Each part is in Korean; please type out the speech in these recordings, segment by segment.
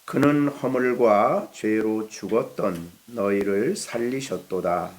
그는 허물과 죄로 죽었던 너희를 살리셨도다.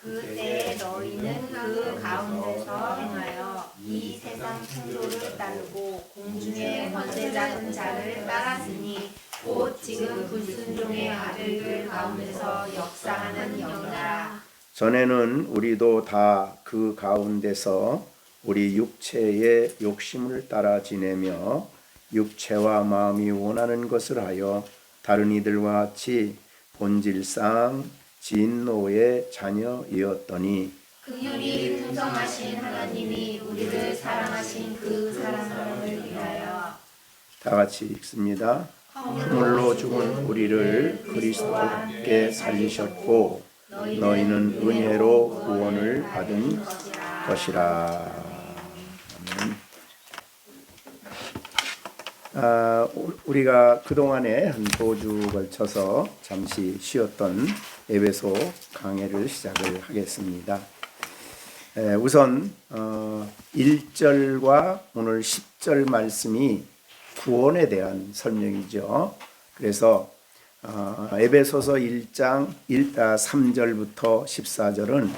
그때 너희는 그 가운데서 행하여 이 세상 풍조를 따르고 공중의 권세 잡은 자를 따랐으니 곧 지금 불순종의 아들들 가운데서 역사하는 영이라. 전에는 우리도 다 그 가운데서 우리 육체의 욕심을 따라 지내며 육체와 마음이 원하는 것을 하여 다른 이들과 같이 본질상 진노의 자녀이었더니 긍휼이 풍성하신 하나님이 우리를 사랑하신 그 사랑을 위하여 다 같이 읽습니다. 허물로 죽은 우리를 그리스도와 함께 살리셨고 너희는 은혜로 구원을 받은 것이라. 우리가 그동안에 한 5주 걸쳐서 잠시 쉬었던 에베소 강해를 시작을 하겠습니다. 우선 1절과 오늘 10절 말씀이 구원에 대한 설명이죠. 그래서 에베소서 1장 3절부터 14절은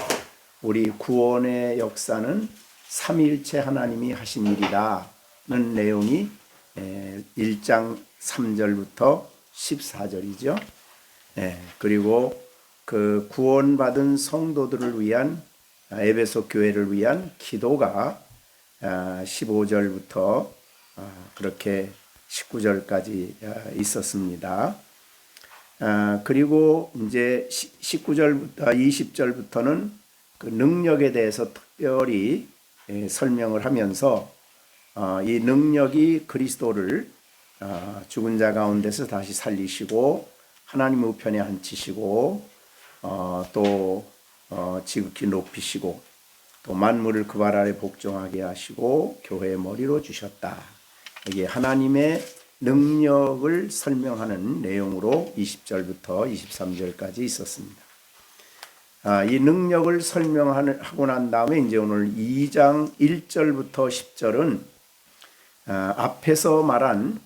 우리 구원의 역사는 삼위일체 하나님이 하신 일이라는 내용이 1장 3절부터 14절이죠. 그리고 그 구원받은 성도들을 위한 에베소 교회를 위한 기도가 15절부터 그렇게 19절까지 있었습니다. 그리고 이제 19절부터 20절부터는 그 능력에 대해서 특별히 설명을 하면서 이 능력이 그리스도를 죽은 자 가운데서 다시 살리시고 하나님 우편에 앉히시고 또 지극히 높이시고 또 만물을 그 발 아래 복종하게 하시고 교회의 머리로 주셨다. 이게 하나님의 능력을 설명하는 내용으로 20절부터 23절까지 있었습니다. 이 능력을 설명하고 난 다음에 이제 오늘 2장 1절부터 10절은 앞에서 말한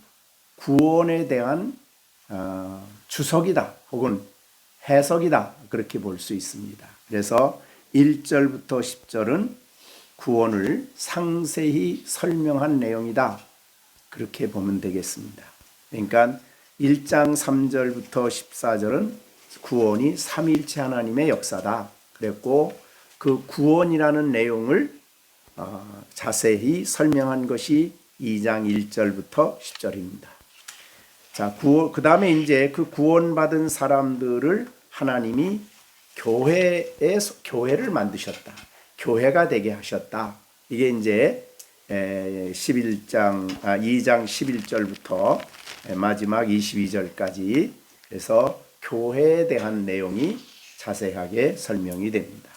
구원에 대한 주석이다 혹은 해석이다 그렇게 볼 수 있습니다. 그래서 1절부터 10절은 구원을 상세히 설명한 내용이다 그렇게 보면 되겠습니다. 그러니까 1장 3절부터 14절은 구원이 삼위일체 하나님의 역사다 그랬고 그 구원이라는 내용을 자세히 설명한 것이 2장 1절부터 10절입니다. 자, 그 다음에 이제 그 구원받은 사람들을 하나님이 교회를 만드셨다. 교회가 되게 하셨다. 이게 이제 2장 11절부터 마지막 22절까지 그래서 교회에 대한 내용이 자세하게 설명이 됩니다.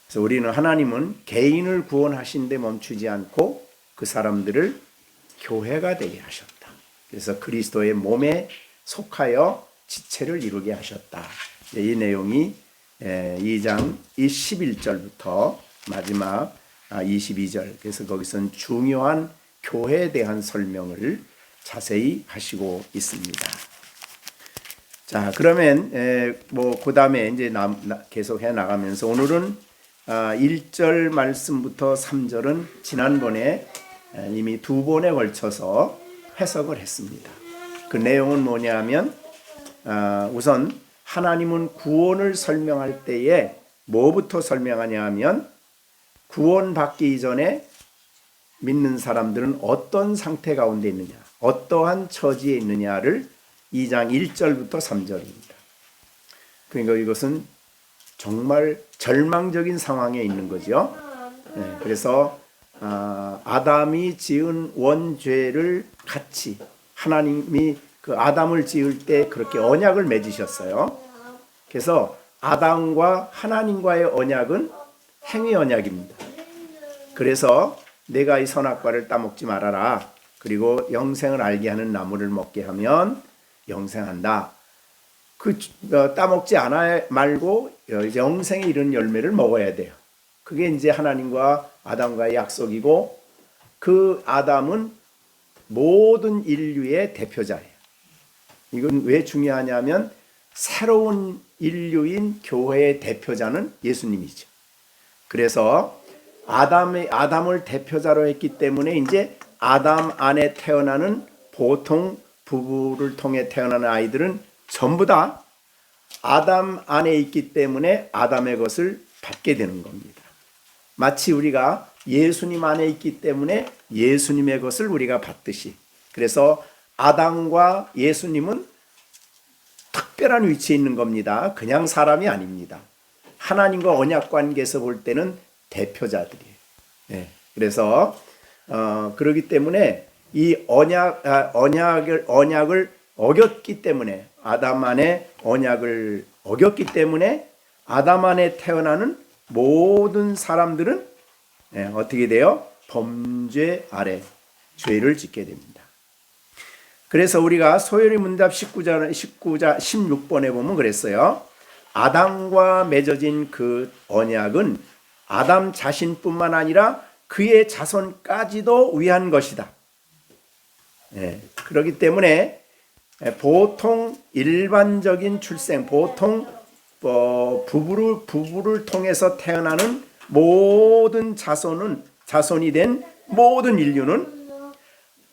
그래서 우리는 하나님은 개인을 구원하신 데 멈추지 않고 그 사람들을 교회가 되게 하셨다. 그래서 그리스도의 몸에 속하여 지체를 이루게 하셨다. 이 내용이 2장 11절부터 마지막 22절 그래서 거기서는 중요한 교회에 대한 설명을 자세히 하시고 있습니다. 자, 그러면 그 다음에 이제 계속 해 나가면서 오늘은 1절 말씀부터 3절은 지난번에 이미 2번에 걸쳐서 해석을 했습니다. 그 내용은 뭐냐면 우선 하나님은 구원을 설명할 때에 뭐부터 설명하냐 하면 구원받기 이전에 믿는 사람들은 어떤 상태 가운데 있느냐 어떠한 처지에 있느냐를 2장 1절부터 3절입니다. 그러니까 이것은 정말 절망적인 상황에 있는 거죠. 그래서 아담이 지은 원죄를 같이 하나님이 그 아담을 지을 때 그렇게 언약을 맺으셨어요. 그래서 아담과 하나님과의 언약은 행위 언약입니다. 그래서 내가 이 선악과를 따먹지 말아라. 그리고 영생을 알게 하는 나무를 먹게 하면 영생한다. 그 따먹지 않아 말고 영생에 이른 열매를 먹어야 돼요. 그게 이제 하나님과 아담과의 약속이고 그 아담은 모든 인류의 대표자예요. 이건 왜 중요하냐면 새로운 인류인 교회의 대표자는 예수님이죠. 그래서 아담을 대표자로 했기 때문에 이제 아담 안에 태어나는 보통 부부를 통해 태어나는 아이들은 전부 다 아담 안에 있기 때문에 아담의 것을 받게 되는 겁니다. 마치 우리가 예수님 안에 있기 때문에 예수님의 것을 우리가 받듯이. 그래서 아담과 예수님은 특별한 위치에 있는 겁니다. 그냥 사람이 아닙니다. 하나님과 언약 관계에서 볼 때는 대표자들이에요. 네. 그래서 그렇기 때문에 이 언약을 어겼기 때문에 아담 안에 언약을 어겼기 때문에 아담 안에 태어나는 모든 사람들은 어떻게 돼요? 범죄 아래 죄를 짓게 됩니다. 그래서 우리가 소요리 문답 16번에 보면 그랬어요. 아담과 맺어진 그 언약은 아담 자신뿐만 아니라 그의 자손까지도 위한 것이다. 그렇기 때문에 보통 일반적인 출생, 보통 부부를 통해서 태어나는 모든 자손이 된 모든 인류는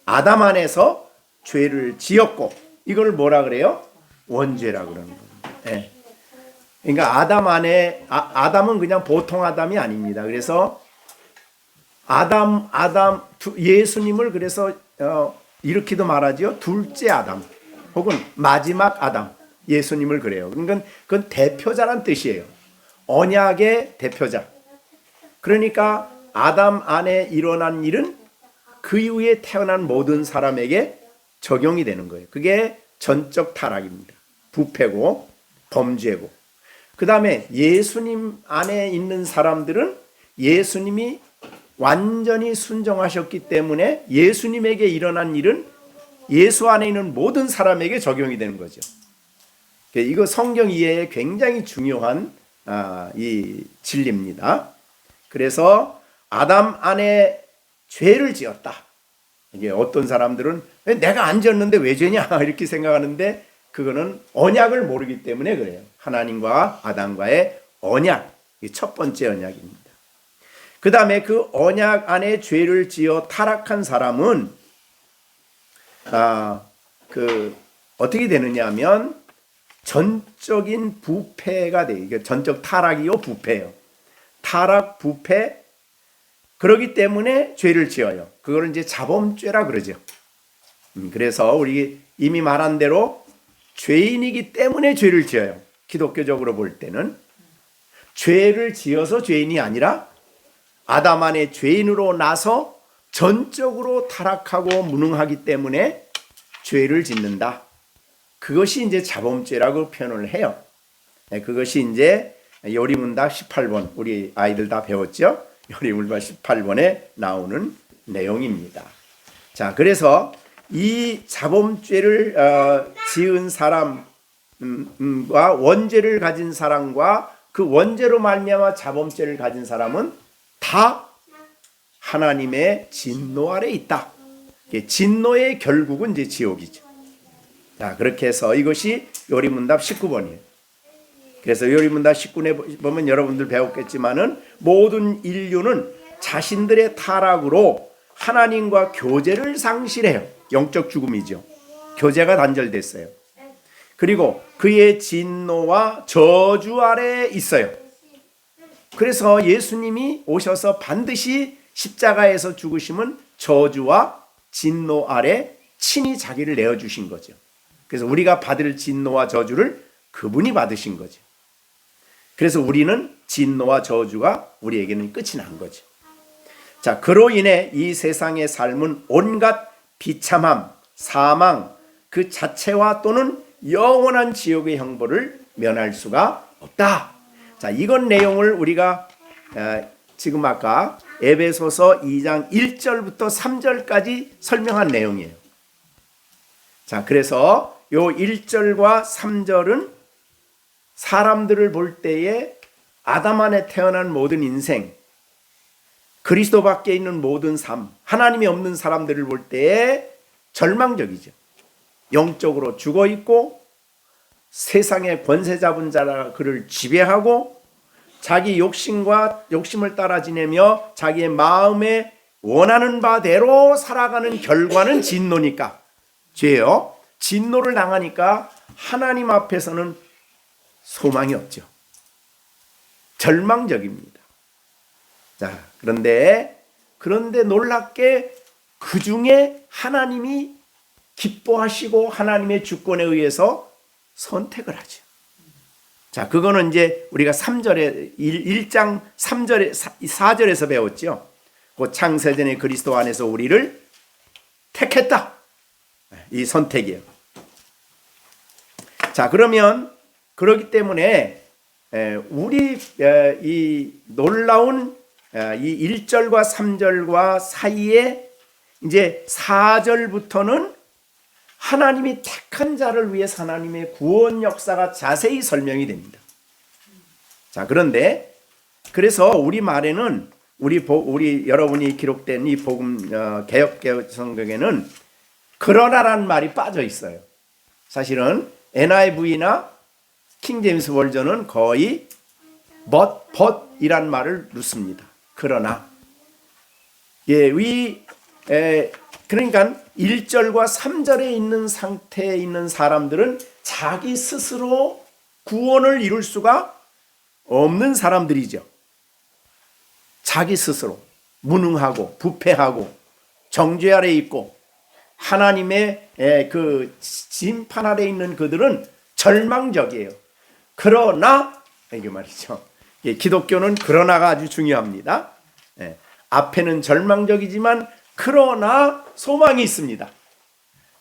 아담 안에서 죄를 지었고, 이걸 뭐라 그래요? 원죄라 그러는 겁니다. 그러니까 아담 안에 아담은 그냥 보통 아담이 아닙니다. 그래서 예수님을 그래서 이렇게도 말하죠. 둘째 아담 혹은 마지막 아담, 예수님을 그래요. 그러니까 그건 대표자란 뜻이에요. 언약의 대표자. 그러니까 아담 안에 일어난 일은 그 이후에 태어난 모든 사람에게 적용이 되는 거예요. 그게 전적 타락입니다. 부패고 범죄고. 그 다음에 예수님 안에 있는 사람들은 예수님이 완전히 순종하셨기 때문에 예수님에게 일어난 일은 예수 안에 있는 모든 사람에게 적용이 되는 거죠. 이거 성경 이해에 굉장히 중요한 이 진리입니다. 그래서 아담 안에 죄를 지었다. 이게 어떤 사람들은 내가 안 지었는데 왜 죄냐 이렇게 생각하는데 그거는 언약을 모르기 때문에 그래요. 하나님과 아담과의 언약, 이 첫 번째 언약입니다. 그 다음에 그 언약 안에 죄를 지어 타락한 사람은 어떻게 되느냐 하면 전적인 부패가 돼요. 이게 전적 타락이요 부패예요. 타락, 부패. 그러기 때문에 죄를 지어요. 그걸 이제 자범죄라 그러죠. 그래서 우리 이미 말한 대로 죄인이기 때문에 죄를 지어요. 기독교적으로 볼 때는 죄를 지어서 죄인이 아니라 아담 안에 죄인으로 나서 전적으로 타락하고 무능하기 때문에 죄를 짓는다. 그것이 이제 자범죄라고 표현을 해요. 그것이 이제 요리문답 18번 우리 아이들 다 배웠죠? 요리문답 18번에 나오는 내용입니다. 자, 그래서 이 자범죄를 지은 사람과 원죄를 가진 사람과 그 원죄로 말미암아 자범죄를 가진 사람은 다 하나님의 진노 아래 있다. 진노의 결국은 이제 지옥이죠. 자, 그렇게 해서 이것이 요리문답 19번이에요. 그래서 요리문답 19번에 보면 여러분들 배웠겠지만은 모든 인류는 자신들의 타락으로 하나님과 교제를 상실해요. 영적 죽음이죠. 교제가 단절됐어요. 그리고 그의 진노와 저주 아래에 있어요. 그래서 예수님이 오셔서 반드시 십자가에서 죽으심은 저주와 진노 아래 친히 자기를 내어주신 거죠. 그래서 우리가 받을 진노와 저주를 그분이 받으신 거죠. 그래서 우리는 진노와 저주가 우리에게는 끝이 난 거죠. 자, 그로 인해 이 세상의 삶은 온갖 비참함, 사망 그 자체와 또는 영원한 지옥의 형벌을 면할 수가 없다. 자, 이건 내용을 우리가 지금 아까 에베소서 2장 1절부터 3절까지 설명한 내용이에요. 자, 그래서 요 1절과 3절은 사람들을 볼 때에 아담 안에 태어난 모든 인생, 그리스도 밖에 있는 모든 삶, 하나님이 없는 사람들을 볼 때에 절망적이죠. 영적으로 죽어 있고 세상의 권세 잡은 자라 그를 지배하고 자기 욕심을 따라 지내며 자기의 마음에 원하는 바대로 살아가는 결과는 진노니까, 죄요. 진노를 당하니까 하나님 앞에서는 소망이 없죠. 절망적입니다. 자, 그런데 놀랍게 그 중에 하나님이 기뻐하시고 하나님의 주권에 의해서 선택을 하죠. 자, 그거는 이제 우리가 1장 3절에 4절에서 배웠죠. 그 창세전에 그리스도 안에서 우리를 택했다. 이 선택이에요. 자, 그러면 그렇기 때문에 우리 이 놀라운 이 1절과 3절과 사이에 이제 4절부터는 하나님이 택한 자를 위해서 하나님의 구원 역사가 자세히 설명이 됩니다. 자, 그런데 그래서 우리 말에는 우리 여러분이 기록된 이 복음 개역 성경에는 그러나라는 말이 빠져 있어요. 사실은 NIV나 킹제임스 버전은 거의 but이란 말을 넣습니다. 그러나 그러니까 1절과 3절에 있는 상태에 있는 사람들은 자기 스스로 구원을 이룰 수가 없는 사람들이죠. 자기 스스로 무능하고 부패하고 정죄 아래 있고 하나님의 그 심판 아래 있는 그들은 절망적이에요. 그러나 이게 말이죠. 기독교는 그러나가 아주 중요합니다. 앞에는 절망적이지만 그러나 소망이 있습니다.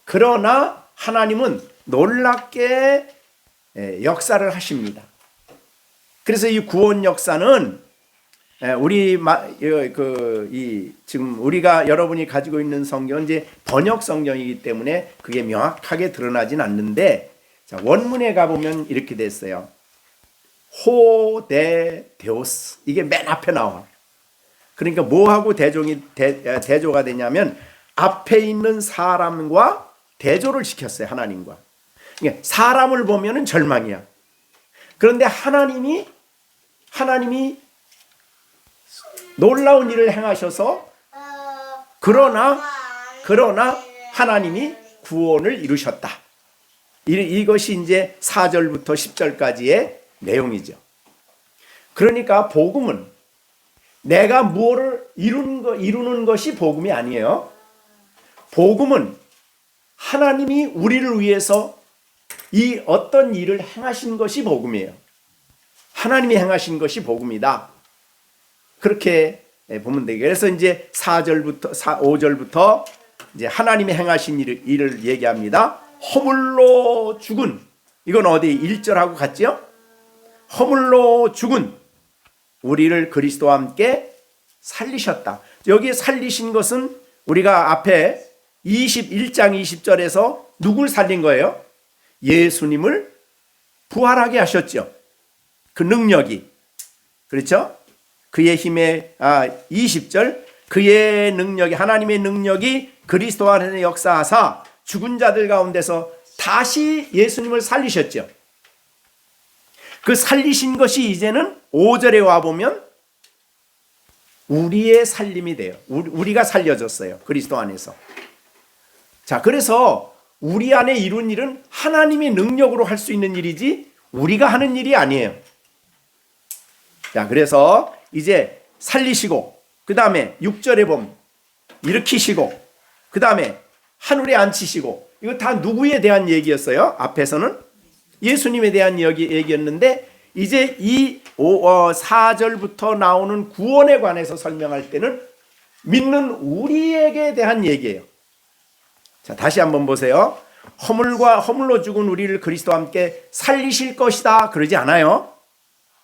그러나 하나님은 놀랍게 역사를 하십니다. 그래서 이 구원 역사는 지금 우리가 여러분이 가지고 있는 성경은 이제 번역 성경이기 때문에 그게 명확하게 드러나진 않는데, 자, 원문에 가보면 이렇게 됐어요. 호데데오스, 이게 맨 앞에 나와. 그러니까 뭐하고 대조가 되냐면 앞에 있는 사람과 대조를 시켰어요. 하나님과. 그러니까 사람을 보면은 절망이야. 그런데 하나님이 놀라운 일을 행하셔서 그러나 하나님이 구원을 이루셨다. 이것이 이제 4절부터 10절까지의 내용이죠. 그러니까 복음은 내가 무엇을 이루는 것이 복음이 아니에요. 복음은 하나님이 우리를 위해서 이 어떤 일을 행하신 것이 복음이에요. 하나님이 행하신 것이 복음이다. 그렇게 보면 되겠어요. 그래서 이제 5절부터 이제 하나님이 행하신 일을 얘기합니다. 허물로 죽은, 이건 어디 1절하고 같죠? 허물로 죽은 우리를 그리스도와 함께 살리셨다. 여기에 살리신 것은 우리가 앞에 21장 20절에서 누굴 살린 거예요? 예수님을 부활하게 하셨죠. 그 능력이. 그렇죠? 그의 힘에 20절 그의 능력이, 하나님의 능력이 그리스도 안에 역사하사 죽은 자들 가운데서 다시 예수님을 살리셨죠. 그 살리신 것이 이제는 5절에 와보면 우리의 살림이 돼요. 우리가 살려졌어요. 그리스도 안에서. 자, 그래서 우리 안에 이룬 일은 하나님의 능력으로 할 수 있는 일이지 우리가 하는 일이 아니에요. 자, 그래서 이제 살리시고, 그 다음에 6절에 보면 일으키시고, 그 다음에 하늘에 앉히시고, 이거 다 누구에 대한 얘기였어요? 앞에서는 예수님에 대한 얘기였는데 이제 이 4절부터 나오는 구원에 관해서 설명할 때는 믿는 우리에게 대한 얘기예요. 자, 다시 한번 보세요. 허물로 죽은 우리를 그리스도와 함께 살리실 것이다 그러지 않아요.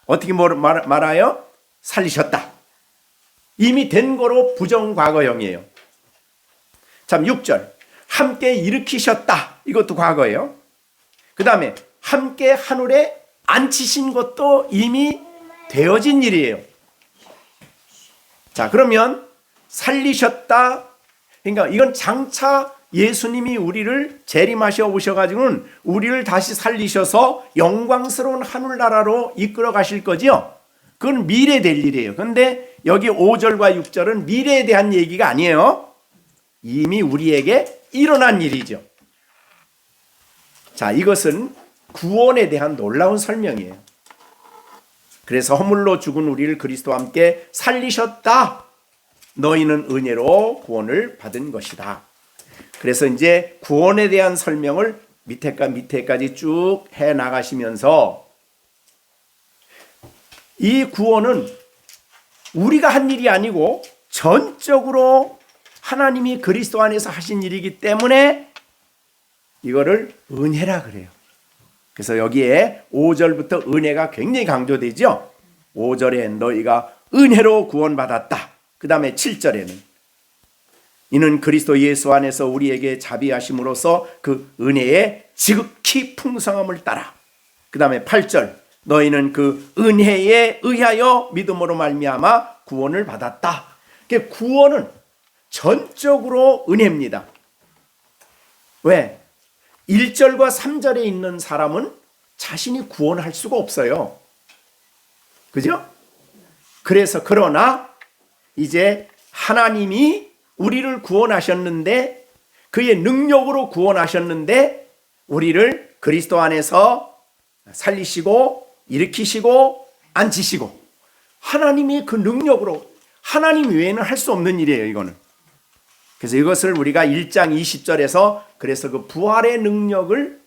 어떻게 말아요? 살리셨다. 이미 된 거로 부정과거형이에요. 참, 6절 함께 일으키셨다. 이것도 과거예요. 그 다음에 함께 하늘에 앉히신 것도 이미 되어진 일이에요. 자, 그러면 살리셨다. 그러니까 이건 장차 예수님이 우리를 재림하셔 오셔가지고는 우리를 다시 살리셔서 영광스러운 하늘나라로 이끌어 가실 거지요. 그건 미래 될 일이에요. 그런데 여기 5절과 6절은 미래에 대한 얘기가 아니에요. 이미 우리에게 일어난 일이죠. 자, 이것은 구원에 대한 놀라운 설명이에요. 그래서 허물로 죽은 우리를 그리스도와 함께 살리셨다. 너희는 은혜로 구원을 받은 것이다. 그래서 이제 구원에 대한 설명을 밑에까지 쭉 해 나가시면서 이 구원은 우리가 한 일이 아니고 전적으로 하나님이 그리스도 안에서 하신 일이기 때문에 이거를 은혜라 그래요. 그래서 여기에 5절부터 은혜가 굉장히 강조되죠. 5절에 너희가 은혜로 구원받았다. 그 다음에 7절에는 이는 그리스도 예수 안에서 우리에게 자비하심으로써 그 은혜의 지극히 풍성함을 따라. 그 다음에 8절 너희는 그 은혜에 의하여 믿음으로 말미암아 구원을 받았다. 구원은 전적으로 은혜입니다. 왜? 1절과 3절에 있는 사람은 자신이 구원할 수가 없어요. 그죠? 그래서 그러나 이제 하나님이 우리를 구원하셨는데 그의 능력으로 구원하셨는데 우리를 그리스도 안에서 살리시고 일으키시고 앉히시고 하나님이 그 능력으로 하나님 외에는 할 수 없는 일이에요. 이거는. 그래서 이것을 우리가 1장 20절에서 그래서 그 부활의 능력을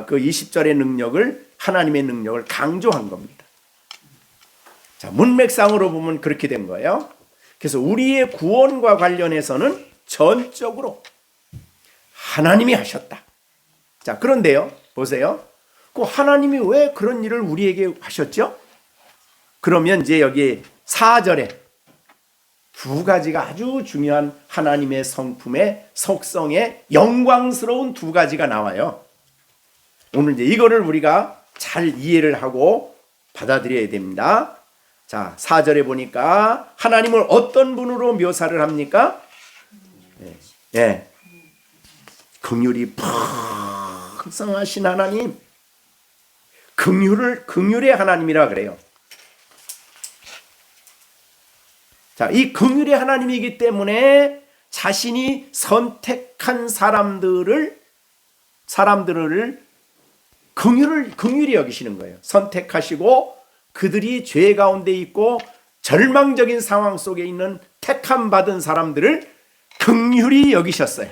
그 20절의 능력을 하나님의 능력을 강조한 겁니다. 자, 문맥상으로 보면 그렇게 된 거예요. 그래서 우리의 구원과 관련해서는 전적으로 하나님이 하셨다. 자, 그런데요. 보세요. 그 하나님이 왜 그런 일을 우리에게 하셨죠? 그러면 이제 여기 4절에 두 가지가 아주 중요한 하나님의 성품의 속성의 영광스러운 두 가지가 나와요. 오늘 이제 이거를 우리가 잘 이해를 하고 받아들여야 됩니다. 자, 4절에 보니까 하나님을 어떤 분으로 묘사를 합니까? 예. 긍휼이 풍성하신 하나님. 긍휼의 하나님이라 그래요. 자, 이 긍휼의 하나님이기 때문에 자신이 선택한 사람들을 긍휼히 여기시는 거예요. 선택하시고 그들이 죄 가운데 있고 절망적인 상황 속에 있는 택함 받은 사람들을 긍휼히 여기셨어요.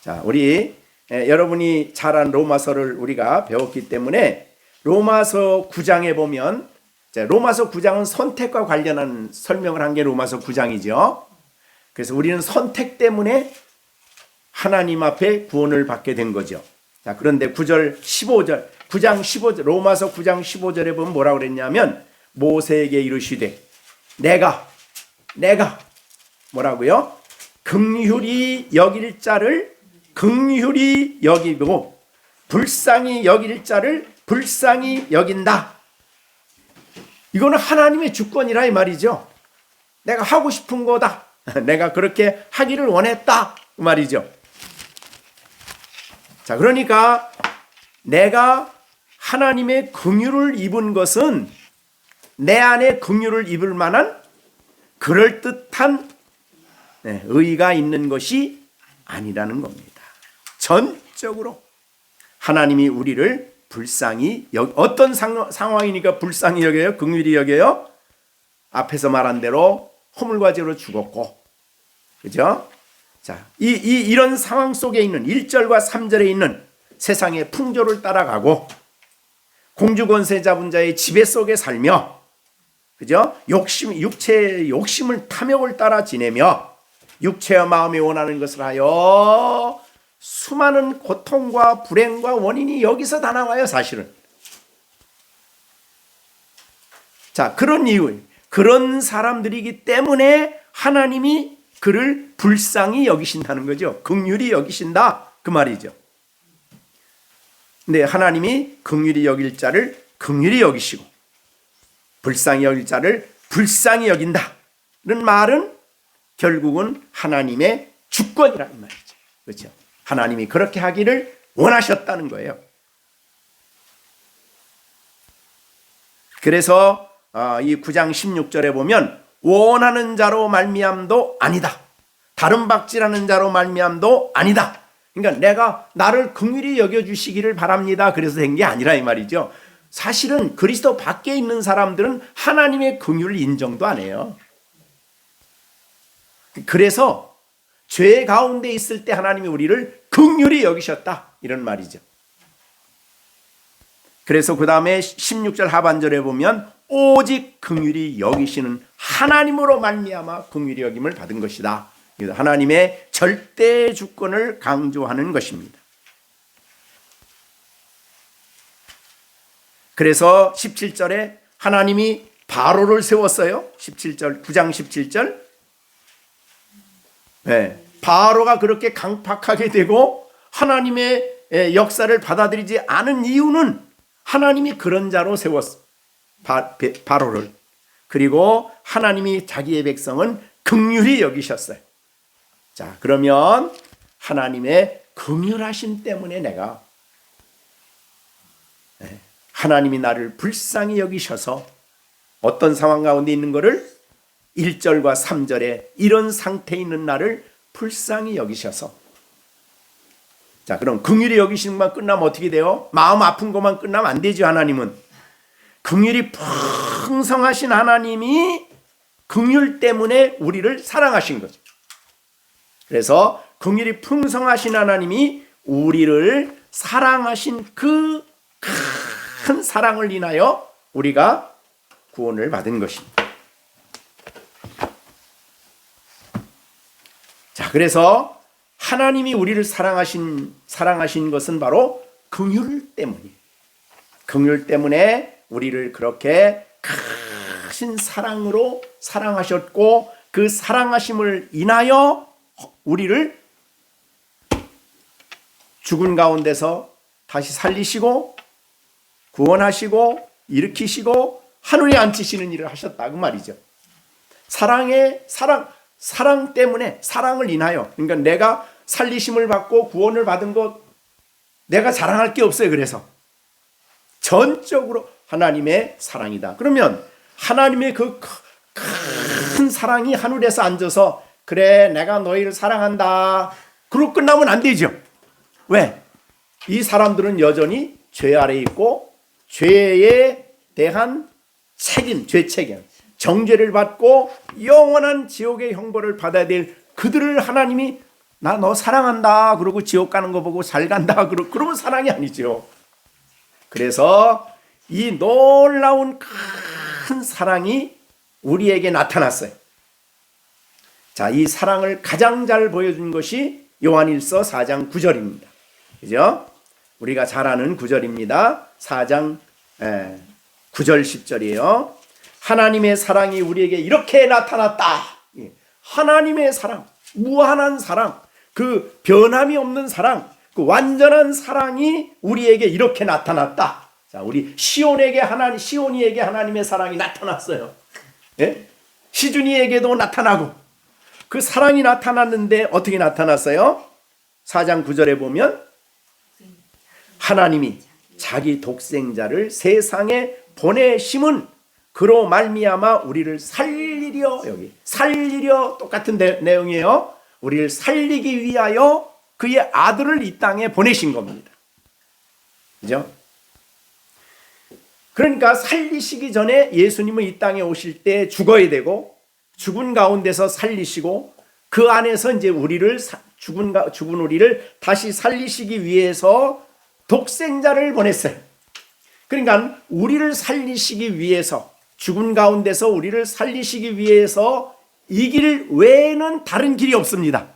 자, 우리 여러분이 잘 아는 로마서를 우리가 배웠기 때문에 로마서 9장에 보면 로마서 9장은 선택과 관련한 설명을 한 게 로마서 9장이죠. 그래서 우리는 선택 때문에 하나님 앞에 구원을 받게 된 거죠. 자, 그런데 9장 15절, 로마서 9장 15절에 보면 뭐라고 그랬냐면 모세에게 이르시되 내가 뭐라고요? 긍휼히 여길 자를 긍휼히 여기고 불쌍히 여길 자를 불쌍히 여긴다. 이거는 하나님의 주권이라 이 말이죠. 내가 하고 싶은 거다. 내가 그렇게 하기를 원했다. 그 말이죠. 자, 그러니까 내가 하나님의 긍휼을 입은 것은 내 안에 긍휼을 입을 만한 그럴듯한 의의가 있는 것이 아니라는 겁니다. 전적으로 하나님이 우리를 불쌍히 어떤 상황이니까 불쌍히 여겨요? 긍휼히 여겨요? 앞에서 말한 대로 허물과 죄로 죽었고, 그죠? 자, 이런 상황 속에 있는 1절과 3절에 있는 세상의 풍조를 따라가고 공주 권세 잡은 자의 지배 속에 살며, 그죠? 육체의 욕심을 탐욕을 따라 지내며 육체와 마음이 원하는 것을 하여 수많은 고통과 불행과 원인이 여기서 다 나와요, 사실은. 자, 그런 이유, 그런 사람들이기 때문에 하나님이 그를 불쌍히 여기신다는 거죠. 긍휼히 여기신다, 그 말이죠. 근데 하나님이 긍휼히 여길 자를 긍휼히 여기시고 불쌍히 여길 자를 불쌍히 여긴다는 말은 결국은 하나님의 주권이란 말이죠. 그렇죠? 하나님이 그렇게 하기를 원하셨다는 거예요. 그래서 이 9장 16절에 보면 원하는 자로 말미암도 아니다. 다른 박질하는 자로 말미암도 아니다. 그러니까 내가 나를 긍휼히 여겨주시기를 바랍니다. 그래서 된 게 아니라 이 말이죠. 사실은 그리스도 밖에 있는 사람들은 하나님의 긍휼을 인정도 안 해요. 그래서 죄 가운데 있을 때 하나님이 우리를 긍휼히 여기셨다 이런 말이죠. 그래서 그 다음에 16절 하반절에 보면 오직 긍휼히 여기시는 하나님으로 말미암아 긍휼히 여김을 받은 것이다. 하나님의 절대 주권을 강조하는 것입니다. 그래서 17절에 하나님이 바로를 세웠어요. 17절 9장 17절. 네, 바로가 그렇게 강팍하게 되고 하나님의 역사를 받아들이지 않은 이유는 하나님이 그런 자로 세웠어. 바로를. 그리고 하나님이 자기의 백성은 긍휼히 여기셨어요. 자, 그러면 하나님의 긍휼하심 때문에 내가 하나님이 나를 불쌍히 여기셔서 어떤 상황 가운데 있는 것을 1절과 3절에 이런 상태에 있는 나를 불쌍히 여기셔서, 자, 그럼 긍휼히 여기시는 것만 끝나면 어떻게 돼요? 마음 아픈 것만 끝나면 안 되죠. 하나님은 긍휼이 풍성하신 하나님이 긍휼 때문에 우리를 사랑하신 거죠. 그래서 긍휼이 풍성하신 하나님이 우리를 사랑하신 그 큰 사랑을 인하여 우리가 구원을 받은 것입니다. 자, 그래서 하나님이 우리를 사랑하신 것은 바로 긍휼 때문이에요. 긍휼 때문에 우리를 그렇게 크신 사랑으로 사랑하셨고, 그 사랑하심을 인하여 우리를 죽은 가운데서 다시 살리시고 구원하시고 일으키시고 하늘에 앉히시는 일을 하셨다 그 말이죠. 사랑 때문에, 사랑을 인하여, 그러니까 내가 살리심을 받고 구원을 받은 것 내가 자랑할 게 없어요. 그래서 전적으로 하나님의 사랑이다. 그러면 하나님의 그 큰 사랑이 하늘에서 앉아서 그래 내가 너희를 사랑한다 그러고 끝나면 안 되죠. 왜? 이 사람들은 여전히 죄 아래에 있고 죄에 대한 책임, 죄 책임, 정죄를 받고 영원한 지옥의 형벌을 받아야 될 그들을 하나님이 나 너 사랑한다 그러고 지옥 가는 거 보고 잘 간다 그러면 사랑이 아니죠. 그래서 이 놀라운 큰 사랑이 우리에게 나타났어요. 자, 이 사랑을 가장 잘 보여준 것이 요한일서 4장 9절입니다. 그죠? 우리가 잘 아는 9절입니다. 4장 9절 10절이에요. 하나님의 사랑이 우리에게 이렇게 나타났다. 하나님의 사랑, 무한한 사랑, 그 변함이 없는 사랑, 그 완전한 사랑이 우리에게 이렇게 나타났다. 자, 우리 시온이에게 하나님의 사랑이 나타났어요. 예? 시준이에게도 나타나고 그 사랑이 나타났는데 어떻게 나타났어요? 4장 9절에 보면 하나님이 자기 독생자를 세상에 보내심은 그로 말미암아 우리를 살리려, 여기 살리려 똑같은 내용이에요. 우리를 살리기 위하여 그의 아들을 이 땅에 보내신 겁니다. 그죠? 그러니까 살리시기 전에 예수님은 이 땅에 오실 때 죽어야 되고 죽은 가운데서 살리시고 그 안에서 이제 우리를 죽은 우리를 다시 살리시기 위해서 독생자를 보냈어요. 그러니까 우리를 살리시기 위해서, 죽은 가운데서 우리를 살리시기 위해서 이 길 외에는 다른 길이 없습니다.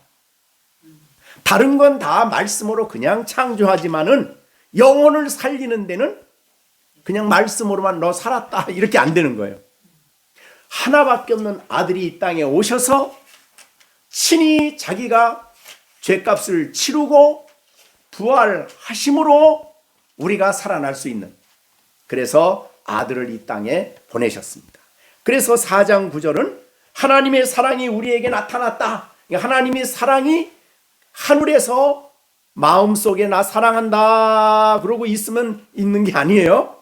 다른 건 다 말씀으로 그냥 창조하지만은 영혼을 살리는 데는 그냥 말씀으로만 너 살았다 이렇게 안 되는 거예요. 하나밖에 없는 아들이 이 땅에 오셔서 친히 자기가 죄값을 치르고 부활하심으로 우리가 살아날 수 있는, 그래서 아들을 이 땅에 보내셨습니다. 그래서 4장 9절은 하나님의 사랑이 우리에게 나타났다. 그러니까 하나님이 사랑이 하늘에서 마음속에 나 사랑한다 그러고 있으면 있는 게 아니에요.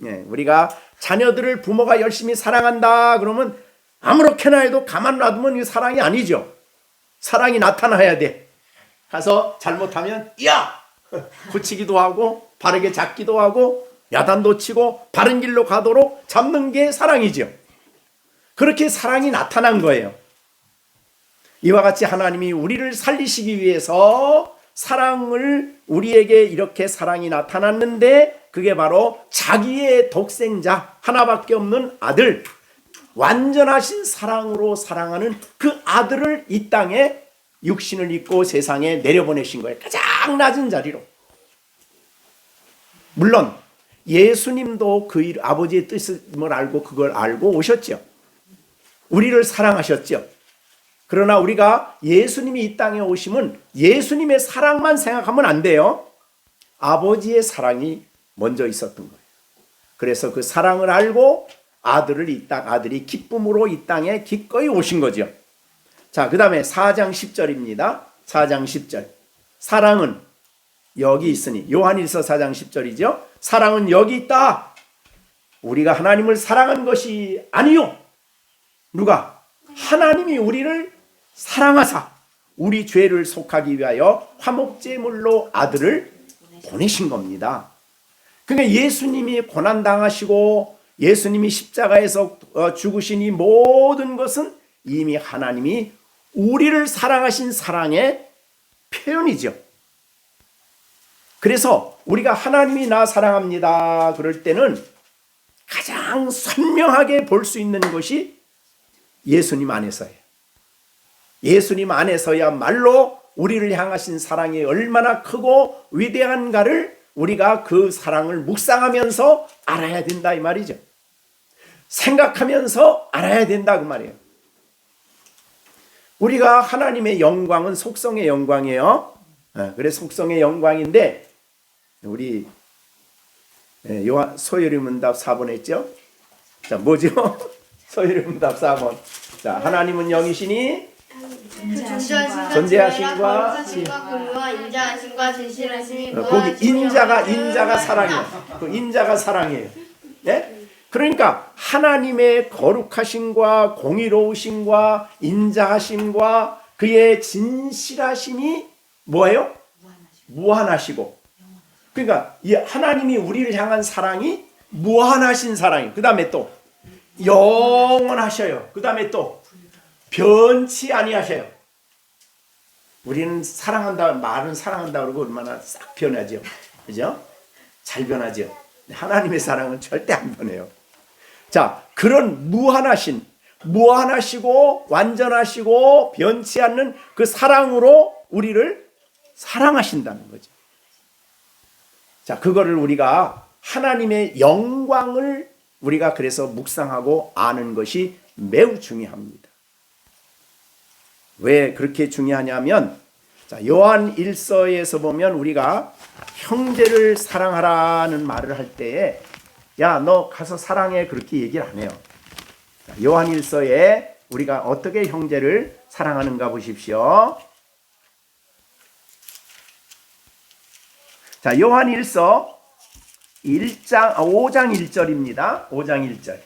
예, 우리가 자녀들을 부모가 열심히 사랑한다 그러면 아무렇게나 해도 가만 놔두면 이 사랑이 아니죠. 사랑이 나타나야 돼. 가서 잘못하면 야! 고치기도 하고 바르게 잡기도 하고 야단도 치고 바른 길로 가도록 잡는 게 사랑이죠. 그렇게 사랑이 나타난 거예요. 이와 같이 하나님이 우리를 살리시기 위해서 사랑을 우리에게 이렇게 사랑이 나타났는데 그게 바로 자기의 독생자 하나밖에 없는 아들 완전하신 사랑으로 사랑하는 그 아들을 이 땅에 육신을 입고 세상에 내려보내신 거예요. 가장 낮은 자리로. 물론 예수님도 그 아버지의 뜻을 알고 그걸 알고 오셨죠. 우리를 사랑하셨죠. 그러나 우리가 예수님이 이 땅에 오시면 예수님의 사랑만 생각하면 안 돼요. 아버지의 사랑이 먼저 있었던 거예요. 그래서 그 사랑을 알고 아들이 기쁨으로 이 땅에 기꺼이 오신 거죠. 자, 그 다음에 4장 10절입니다. 4장 10절. 사랑은 여기 있으니, 요한일서 4장 10절이죠. 사랑은 여기 있다. 우리가 하나님을 사랑한 것이 아니요. 누가? 하나님이 우리를 사랑하사 우리 죄를 속하기 위하여 화목제물로 아들을 보내신 겁니다. 그러니까 예수님이 고난당하시고 예수님이 십자가에서 죽으신 이 모든 것은 이미 하나님이 우리를 사랑하신 사랑의 표현이죠. 그래서 우리가 하나님이 나 사랑합니다 그럴 때는 가장 선명하게 볼 수 있는 것이 예수님 안에서예요. 예수님 안에서야말로 우리를 향하신 사랑이 얼마나 크고 위대한가를 우리가 그 사랑을 묵상하면서 알아야 된다 이 말이죠. 생각하면서 알아야 된다 그 말이에요. 우리가 하나님의 영광은 속성의 영광이에요. 그래서 속성의 영광인데 우리 소요리 문답 4번 했죠? 자, 뭐죠? 소요리 문답 4번. 자, 하나님은 영이시니 존재하심과 공유와 인자하심과 진실하심이 거기 인자가 사랑이에요. 그 인자가 사랑이에요. 네? 그러니까 하나님의 거룩하심과 공의로우심과 인자하심과 그의 진실하심이 뭐예요? 무한하시고. 그러니까 이 하나님이 우리를 향한 사랑이 무한하신 사랑이에요. 그 다음에 또 영원하셔요. 그 다음에 또 변치 아니하셔요. 우리는 사랑한다, 말은 사랑한다 그러고 얼마나 싹 변하죠. 그죠? 잘 변하죠. 하나님의 사랑은 절대 안 변해요. 자, 그런 무한하시고 완전하시고 변치 않는 그 사랑으로 우리를 사랑하신다는 거죠. 자, 그거를 우리가 하나님의 영광을 우리가 그래서 묵상하고 아는 것이 매우 중요합니다. 왜 그렇게 중요하냐면, 자, 요한 1서에서 보면 우리가 형제를 사랑하라는 말을 할 때에 야, 너 가서 사랑해 그렇게 얘기를 안 해요. 자, 요한 1서에 우리가 어떻게 형제를 사랑하는가 보십시오. 자, 요한 1서 5장 1절입니다. 5장 1절.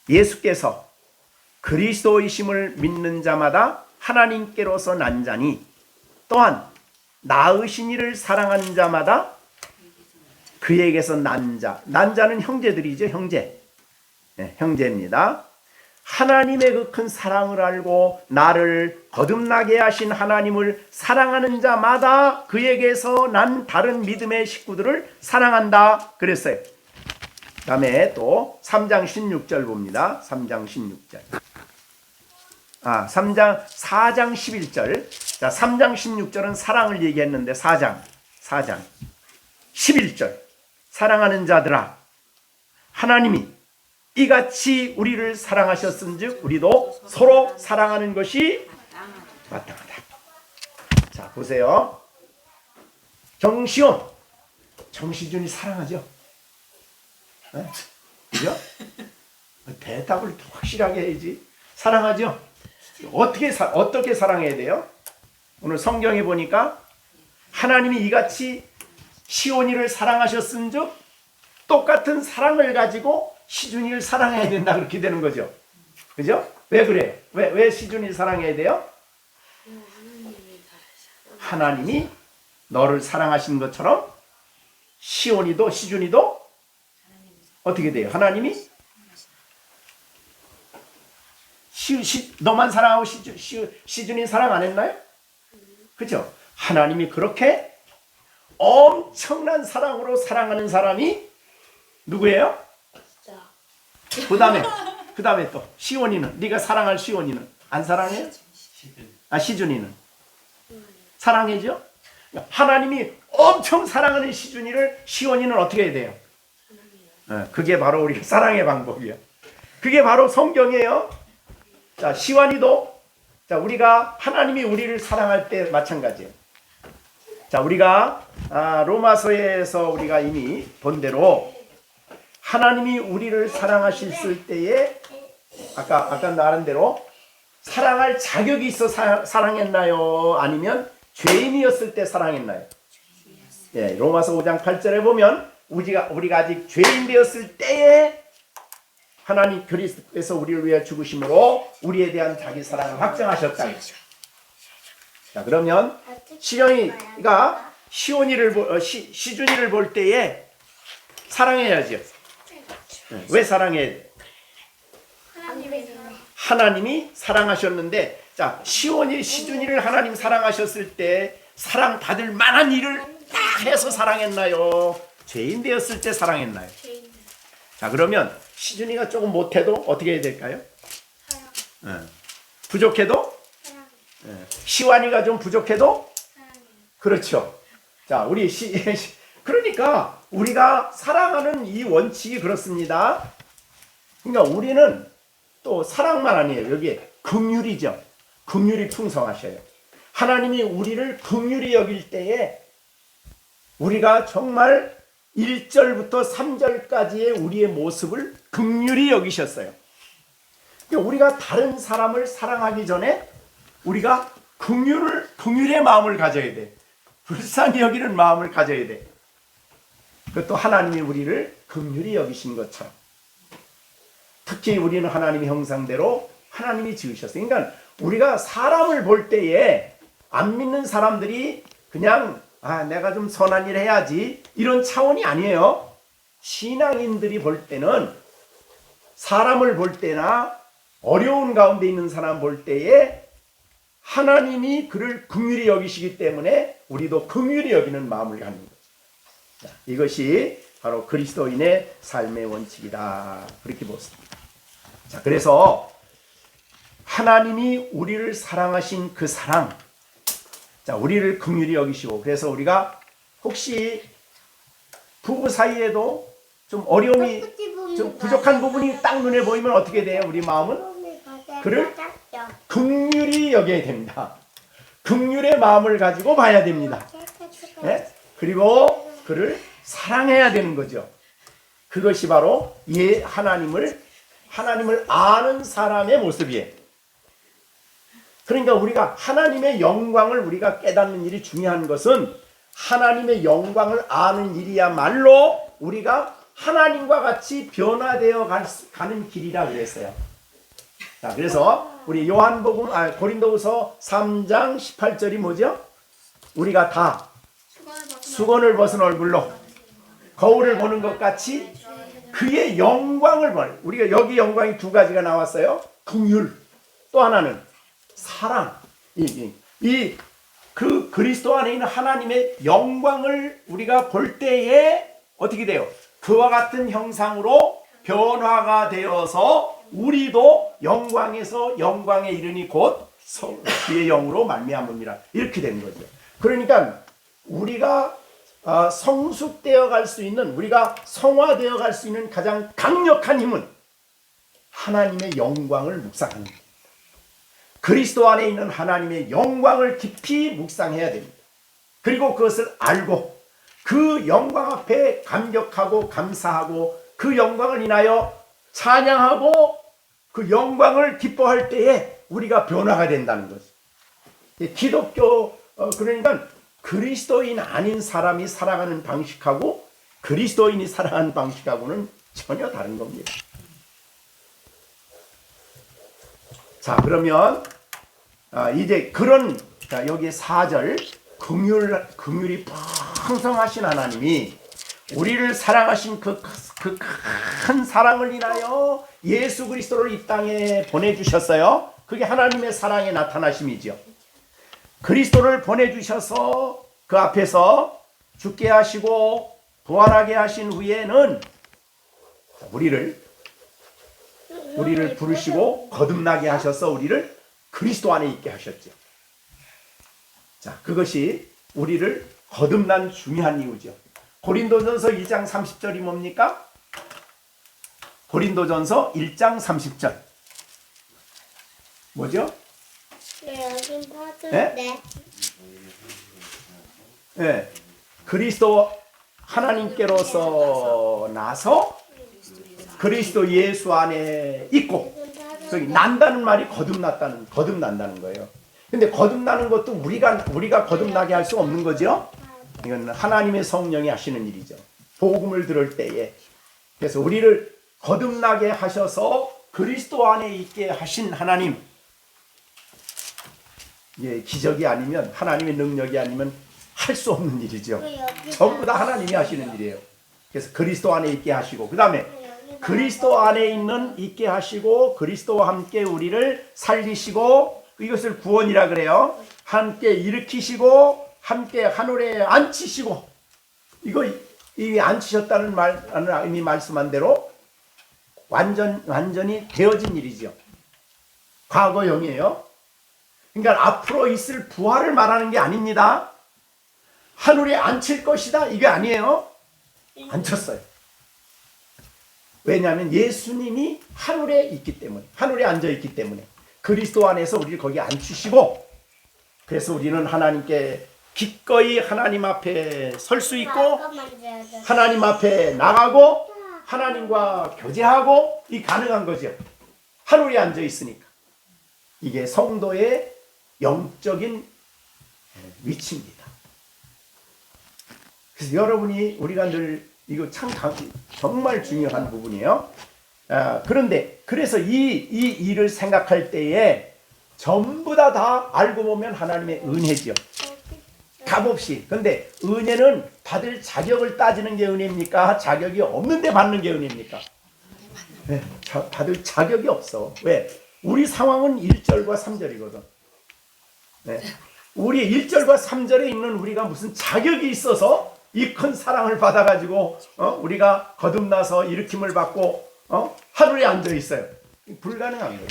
예수께서 그리스도이심을 믿는 자마다 하나님께로서 난 자니 또한 낳으신 이를 사랑하는 자마다 그에게서 난 자. 난 자는 형제들이죠. 형제. 네, 형제입니다. 하나님의 그 큰 사랑을 알고 나를 거듭나게 하신 하나님을 사랑하는 자마다 그에게서 난 다른 믿음의 식구들을 사랑한다 그랬어요. 그 다음에 또 3장 16절 봅니다. 3장 16절. 4장 11절. 자, 3장 16절은 사랑을 얘기했는데 4장 11절. 사랑하는 자들아, 하나님이 이같이 우리를 사랑하셨은즉 우리도 서로 사랑하는 것이 마땅하다. 자, 보세요. 정시준이 사랑하죠? 그죠? 대답을 확실하게 해야지. 사랑하죠? 어떻게 사랑해야 돼요? 오늘 성경에 보니까 하나님이 이같이 시온이를 사랑하셨은즉 똑같은 사랑을 가지고 시준이를 사랑해야 된다, 그렇게 되는 거죠. 그죠? 왜 그래? 왜 시준이를 사랑해야 돼요? 하나님이 너를 사랑하신 것처럼 시온이도 시준이도 어떻게 돼요? 하나님이 너만 사랑하고 시준이 사랑 안 했나요? 그죠? 하나님이 그렇게 엄청난 사랑으로 사랑하는 사람이 누구예요? 그 다음에 또 시온이는, 네가 사랑할 시온이는 안 사랑해요? 시준이는 사랑해죠? 하나님이 엄청 사랑하는 시준이를 시온이는 어떻게 해야 돼요? 그게 바로 우리 사랑의 방법이에요. 그게 바로 성경이에요. 자, 시완이도, 자, 우리가 하나님이 우리를 사랑할 때 마찬가지예요. 자, 우리가 로마서에서 우리가 이미 본 대로 하나님이 우리를 사랑하셨을 때에 아까 말한 대로 사랑할 자격이 있어 사랑했나요? 아니면 죄인이었을 때 사랑했나요? 예, 로마서 5장 8절에 보면 우리가 아직 죄인 되었을 때에 하나님 그리스도께서 우리를 위해 죽으심으로 우리에 대한 자기 사랑을 확정하셨다. 자, 그러면 시련이가 시준이를 볼 때에 사랑해야죠. 왜 사랑해야 돼? 하나님이 사랑하셨는데, 자, 시준이를 하나님 사랑하셨을 때 사랑 받을 만한 일을 다 해서 사랑했나요? 죄인 되었을 때 사랑했나요? 자, 그러면 시준이가 조금 못해도 어떻게 해야 될까요? 부족해도? 시완이가 좀 부족해도? 그렇죠. 자, 우리 그러니까 우리가 사랑하는 이 원칙이 그렇습니다. 그러니까 우리는 또 사랑만 아니에요. 여기에 긍휼이죠. 긍휼이 풍성하셔요. 하나님이 우리를 긍휼히 여길 때에 우리가 정말 1절부터 3절까지의 우리의 모습을 긍휼히 여기셨어요. 그러니까 우리가 다른 사람을 사랑하기 전에 우리가 긍휼의 마음을 가져야 돼. 불쌍히 여기는 마음을 가져야 돼. 그것도 하나님이 우리를 긍휼히 여기신 것처럼. 특히 우리는 하나님의 형상대로 하나님이 지으셨어요. 그러니까 우리가 사람을 볼 때에 안 믿는 사람들이 그냥 내가 좀 선한 일 해야지 이런 차원이 아니에요. 신앙인들이 볼 때는 사람을 볼 때나 어려운 가운데 있는 사람 볼 때에 하나님이 그를 긍휼히 여기시기 때문에 우리도 긍휼히 여기는 마음을 갖는 거죠. 자, 이것이 바로 그리스도인의 삶의 원칙이다. 그렇게 보습니다. 자, 그래서 하나님이 우리를 사랑하신 그 사랑, 자, 우리를 긍휼히 여기시고, 그래서 우리가 혹시 부부 사이에도 좀 어려움이, 좀 부족한 부분이 딱 눈에 보이면 어떻게 돼요? 우리 마음은 그를 긍휼히 여겨야 됩니다. 긍휼의 마음을 가지고 봐야 됩니다. 네? 그리고 그를 사랑해야 되는 거죠. 그것이 바로 하나님을 아는 사람의 모습이에요. 그러니까 우리가 하나님의 영광을 우리가 깨닫는 일이 중요한 것은 하나님의 영광을 아는 일이야말로 우리가 하나님과 같이 변화되어 가는 길이라 그랬어요. 자, 그래서 우리 요한복음 고린도후서 3장 18절이 뭐죠? 우리가 다 수건을 벗은 얼굴로 거울을 보는 것 같이 그의 영광을 볼. 우리가 여기 영광이 두 가지가 나왔어요. 긍휼, 또 하나는 사랑. 그 그리스도 안에 있는 하나님의 영광을 우리가 볼 때에 어떻게 돼요? 그와 같은 형상으로 변화가 되어서 우리도 영광에서 영광에 이르니 곧 그의 영으로 말미암음이라, 이렇게 되는 거죠. 그러니까 우리가 성숙되어 갈 수 있는, 우리가 성화되어 갈 수 있는 가장 강력한 힘은 하나님의 영광을 묵상하는 겁니다. 그리스도 안에 있는 하나님의 영광을 깊이 묵상해야 됩니다. 그리고 그것을 알고 그 영광 앞에 감격하고 감사하고 그 영광을 인하여 찬양하고 그 영광을 기뻐할 때에 우리가 변화가 된다는 거죠. 기독교 그러니까 그리스도인 아닌 사람이 살아가는 방식하고 그리스도인이 살아가는 방식하고는 전혀 다른 겁니다. 자, 그러면 이제 그런 여기 4절 긍휼이 풍성하신 하나님이 우리를 사랑하신 그 큰 사랑을 인하여 예수 그리스도를 이 땅에 보내주셨어요. 그게 하나님의 사랑의 나타나심이죠. 그리스도를 보내주셔서 그 앞에서 죽게 하시고 부활하게 하신 후에는 우리를 부르시고 거듭나게 하셔서 우리를 그리스도 안에 있게 하셨죠. 자, 그것이 우리를 거듭난 중요한 이유죠. 고린도전서 1장 30절이 뭡니까? 고린도전서 1장 30절. 뭐죠? 네, 여긴 파도. 네? 네. 네. 그리스도 하나님께로서 나서 그리스도 예수 안에 있고, 저기 난다는 말이 거듭난다는 거예요. 근데 거듭나는 것도 우리가 거듭나게 할 수 없는 거죠. 이건 하나님의 성령이 하시는 일이죠. 복음을 들을 때에. 그래서 우리를 거듭나게 하셔서 그리스도 안에 있게 하신 하나님. 예, 기적이 아니면 하나님의 능력이 아니면 할 수 없는 일이죠. 전부 다 하나님이 하시는 일이에요. 그래서 그리스도 안에 있게 하시고, 그 다음에 그리스도 안에 있게 하시고 그리스도와 함께 우리를 살리시고, 이것을 구원이라 그래요. 함께 일으키시고 함께 하늘에 앉히시고, 이 앉히셨다는 이미 말씀한 대로 완전히 되어진 일이죠. 과거형이에요. 그러니까 앞으로 있을 부활을 말하는 게 아닙니다. 하늘에 앉힐 것이다 이게 아니에요. 앉혔어요. 왜냐하면 예수님이 하늘에 있기 때문에, 하늘에 앉아 있기 때문에 그리스도 안에서 우리를 거기 앉히시고, 그래서 우리는 하나님께 기꺼이 하나님 앞에 설 수 있고 하나님 앞에 나가고 하나님과 교제하고 이 가능한 거죠. 하늘에 앉아 있으니까. 이게 성도의 영적인 위치입니다. 그래서 여러분이 우리가 늘 이거 참 정말 중요한 부분이에요. 그런데 그래서 이 일을 생각할 때에 전부 다 알고 보면 하나님의 은혜죠. 값없이. 근데 은혜는 받을 자격을 따지는 게 은혜입니까? 자격이 없는데 받는 게 은혜입니까? 네, 받을 자격이 없어. 왜? 우리 상황은 1절과 3절이거든. 네. 우리 1절과 3절에 있는 우리가 무슨 자격이 있어서 이 큰 사랑을 받아가지고 우리가 거듭나서 일으킴을 받고 하늘에 앉아 있어요. 불가능한 거예요.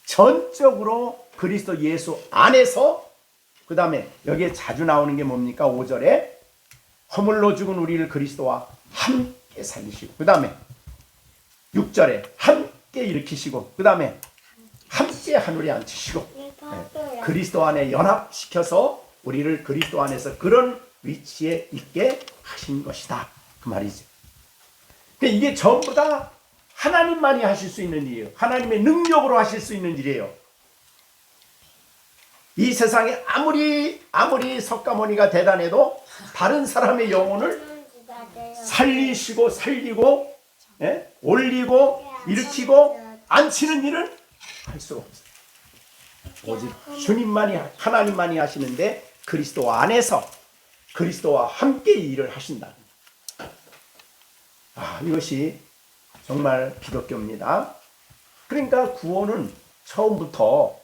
전적으로 그리스도 예수 안에서, 그 다음에 여기에 자주 나오는 게 뭡니까? 5절에 허물로 죽은 우리를 그리스도와 함께 살리시고, 그 다음에 6절에 함께 일으키시고, 그 다음에 함께 하늘에 앉히시고, 네. 그리스도 안에 연합시켜서 우리를 그리스도 안에서 그런 위치에 있게 하신 것이다 그 말이죠. 그러니까 이게 전부 다 하나님만이 하실 수 있는 일이에요. 하나님의 능력으로 하실 수 있는 일이에요. 이 세상에 아무리 석가모니가 대단해도 다른 사람의 영혼을 살리시고 살리고 올리고 일으키고 앉히는 일은 할 수가 없어요. 오직 주님만이, 하나님만이 하시는데 그리스도 안에서 그리스도와 함께 이 일을 하신다. 이것이 정말 기독교입니다. 그러니까 구원은 처음부터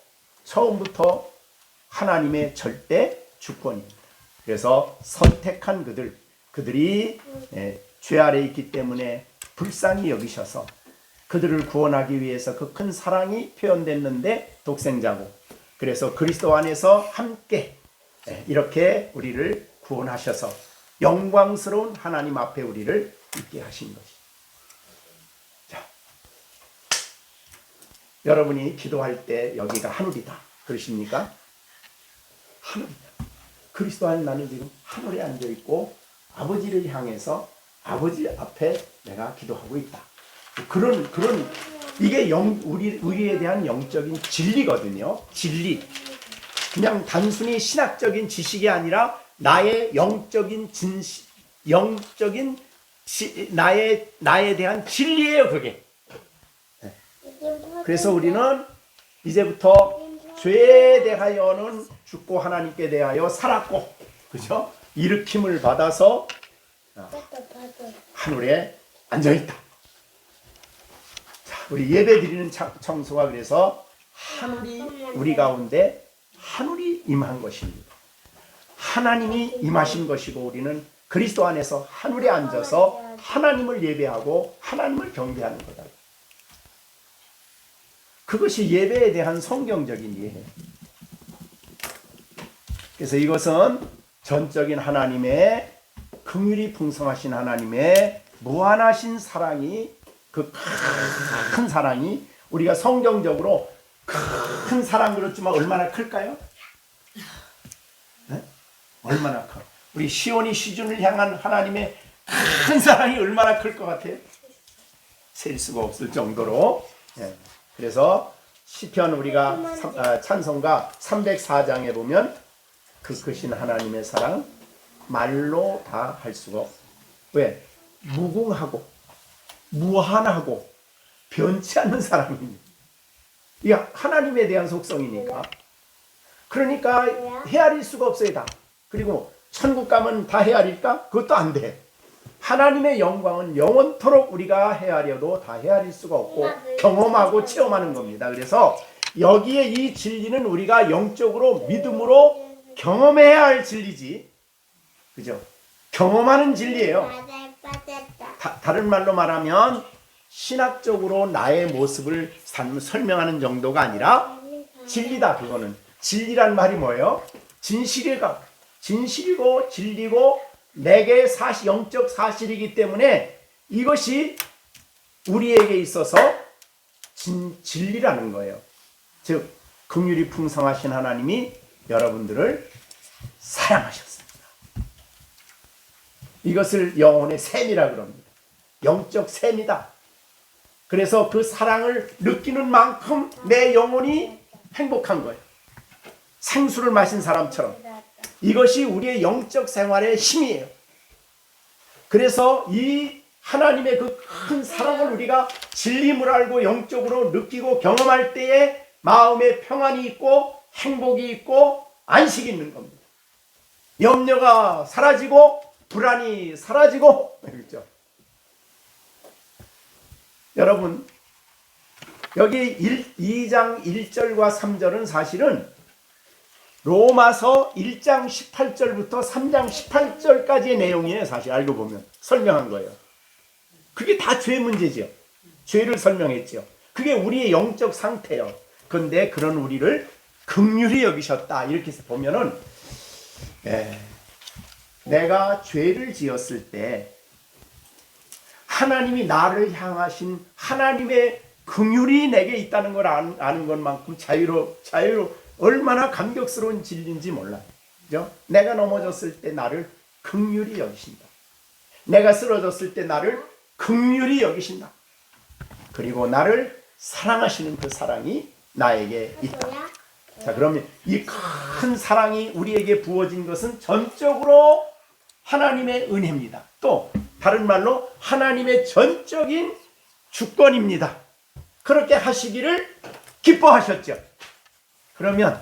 하나님의 절대 주권입니다. 그래서 선택한 그들이 죄 아래 있기 때문에 불쌍히 여기셔서 그들을 구원하기 위해서 그 큰 사랑이 표현됐는데 독생자고, 그래서 그리스도 안에서 함께 이렇게 우리를 구원하셔서 영광스러운 하나님 앞에 우리를 있게 하신 것이. 자, 여러분이 기도할 때 여기가 하늘이다 그러십니까? 하늘이다. 그리스도 안에 나는 지금 하늘에 앉아 있고 아버지를 향해서 아버지 앞에 내가 기도하고 있다. 그런 이게 우리에 대한 영적인 진리거든요. 진리. 그냥 단순히 신학적인 지식이 아니라 나의 영적인 나에 대한 진리예요, 그게. 그래서 우리는 이제부터 죄에 대하여는 죽고 하나님께 대하여 살았고, 그죠? 일으킴을 받아서 하늘에 앉아 있다. 자, 우리 예배 드리는 청소가 그래서 하늘이 우리 가운데 하늘이 임한 것입니다. 하나님이 임하신 것이고 우리는 그리스도 안에서 하늘에 앉아서 하나님을 예배하고 하나님을 경배하는 거다. 그것이 예배에 대한 성경적인 이해예요. 그래서 이것은 전적인 하나님의 긍휼이 풍성하신 하나님의 무한하신 사랑이 그 큰 사랑이 우리가 성경적으로 큰 사랑 그렇지만 얼마나 클까요? 네? 얼마나 커? 우리 시온이 시준을 향한 하나님의 큰 사랑이 얼마나 클 것 같아요? 셀 수가 없을 정도로. 네. 그래서 시편 우리가 찬송가 304장에 보면 그 크신 하나님의 사랑 말로 다 할 수가 없어. 왜? 무궁하고 무한하고 변치 않는 사랑입니다. 이게 하나님에 대한 속성이니까. 그러니까 헤아릴 수가 없어요, 다. 그리고 천국 가면 다 헤아릴까? 그것도 안 돼. 하나님의 영광은 영원토록 우리가 헤아려도 다 헤아릴 수가 없고 경험하고 체험하는 겁니다. 그래서 여기에 이 진리는 우리가 영적으로 믿음으로 경험해야 할 진리지. 그죠? 경험하는 진리예요. 다른 말로 말하면 신학적으로 나의 모습을 설명하는 정도가 아니라 진리다. 그거는 진리란 말이 뭐예요? 진실이고 진리고 내게 영적 사실이기 때문에 이것이 우리에게 있어서 진리라는 거예요. 즉 긍휼이 풍성하신 하나님이 여러분들을 사랑하셨습니다. 이것을 영혼의 샘이라 그럽니다. 영적 샘이다. 그래서 그 사랑을 느끼는 만큼 내 영혼이 행복한 거예요. 생수를 마신 사람처럼. 이것이 우리의 영적 생활의 힘이에요. 그래서 이 하나님의 그 큰 사랑을 우리가 진림을 알고 영적으로 느끼고 경험할 때에 마음에 평안이 있고 행복이 있고 안식이 있는 겁니다. 염려가 사라지고 불안이 사라지고. 그렇죠? 여러분 여기 2장 1절과 3절은 사실은 로마서 1장 18절부터 3장 18절까지의 내용이에요. 사실 알고 보면 설명한 거예요. 그게 다 죄 문제죠. 죄를 설명했죠. 그게 우리의 영적 상태예요. 그런데 그런 우리를 긍휼히 여기셨다. 이렇게 해서 보면은 내가 죄를 지었을 때 하나님이 나를 향하신 하나님의 긍휼이 내게 있다는 걸 아는 것만큼 자유로 얼마나 감격스러운 진리인지 몰라요. 그죠? 내가 넘어졌을 때 나를 긍휼히 여기신다. 내가 쓰러졌을 때 나를 긍휼히 여기신다. 그리고 나를 사랑하시는 그 사랑이 나에게 있다. 자, 그러면 이 큰 사랑이 우리에게 부어진 것은 전적으로 하나님의 은혜입니다. 또 다른 말로 하나님의 전적인 주권입니다. 그렇게 하시기를 기뻐하셨죠. 그러면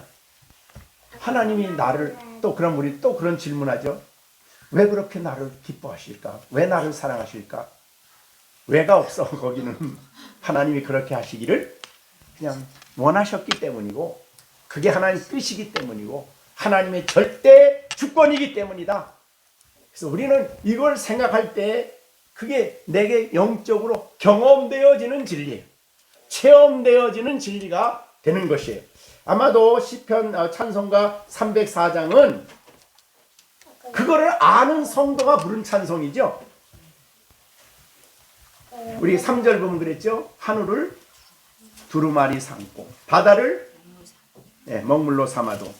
하나님이 나를 그럼 우리 또 그런 질문하죠. 왜 그렇게 나를 기뻐하실까? 왜 나를 사랑하실까? 왜가 없어. 거기는 하나님이 그렇게 하시기를 그냥 원하셨기 때문이고 그게 하나님 뜻이기 때문이고 하나님의 절대 주권이기 때문이다. 그래서 우리는 이걸 생각할 때 그게 내게 영적으로 경험되어지는 진리예요. 체험되어지는 진리가 되는 것이에요. 아마도 시편 찬송가 304장은 그거를 아는 성도가 부른 찬송이죠. 우리 3절 보면 그랬죠. 하늘을 두루마리 삼고 바다를 먹물로 삼아도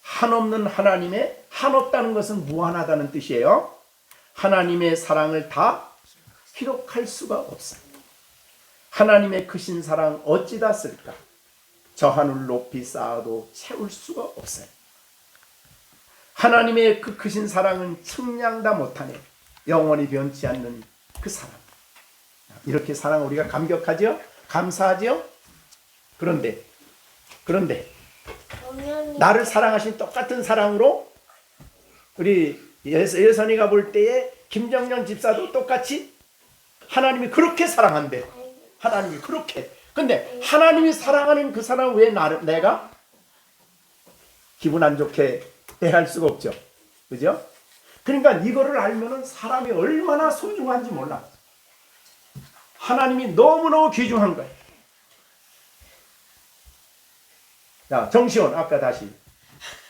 한없는 하나님의, 한없다는 것은 무한하다는 뜻이에요. 하나님의 사랑을 다 기록할 수가 없어요. 하나님의 크신 사랑 어찌다 쓸까? 저 하늘 높이 쌓아도 채울 수가 없어요. 하나님의 그 크신 사랑은 측량다 못하네. 영원히 변치 않는 그 사랑. 이렇게 사랑 우리가 감격하죠? 감사하죠? 그런데 나를 사랑하신 똑같은 사랑으로 우리 예선이가 볼 때에 김정년 집사도 똑같이 하나님이 그렇게 사랑한대. 하나님이 그렇게. 근데 하나님이 사랑하는 그 사람 왜 내가 기분 안 좋게 대할 수가 없죠. 그죠? 그러니까 이거를 알면은 사람이 얼마나 소중한지 몰라. 하나님이 너무너무 귀중한 거예요. 자, 정시원 아까 다시.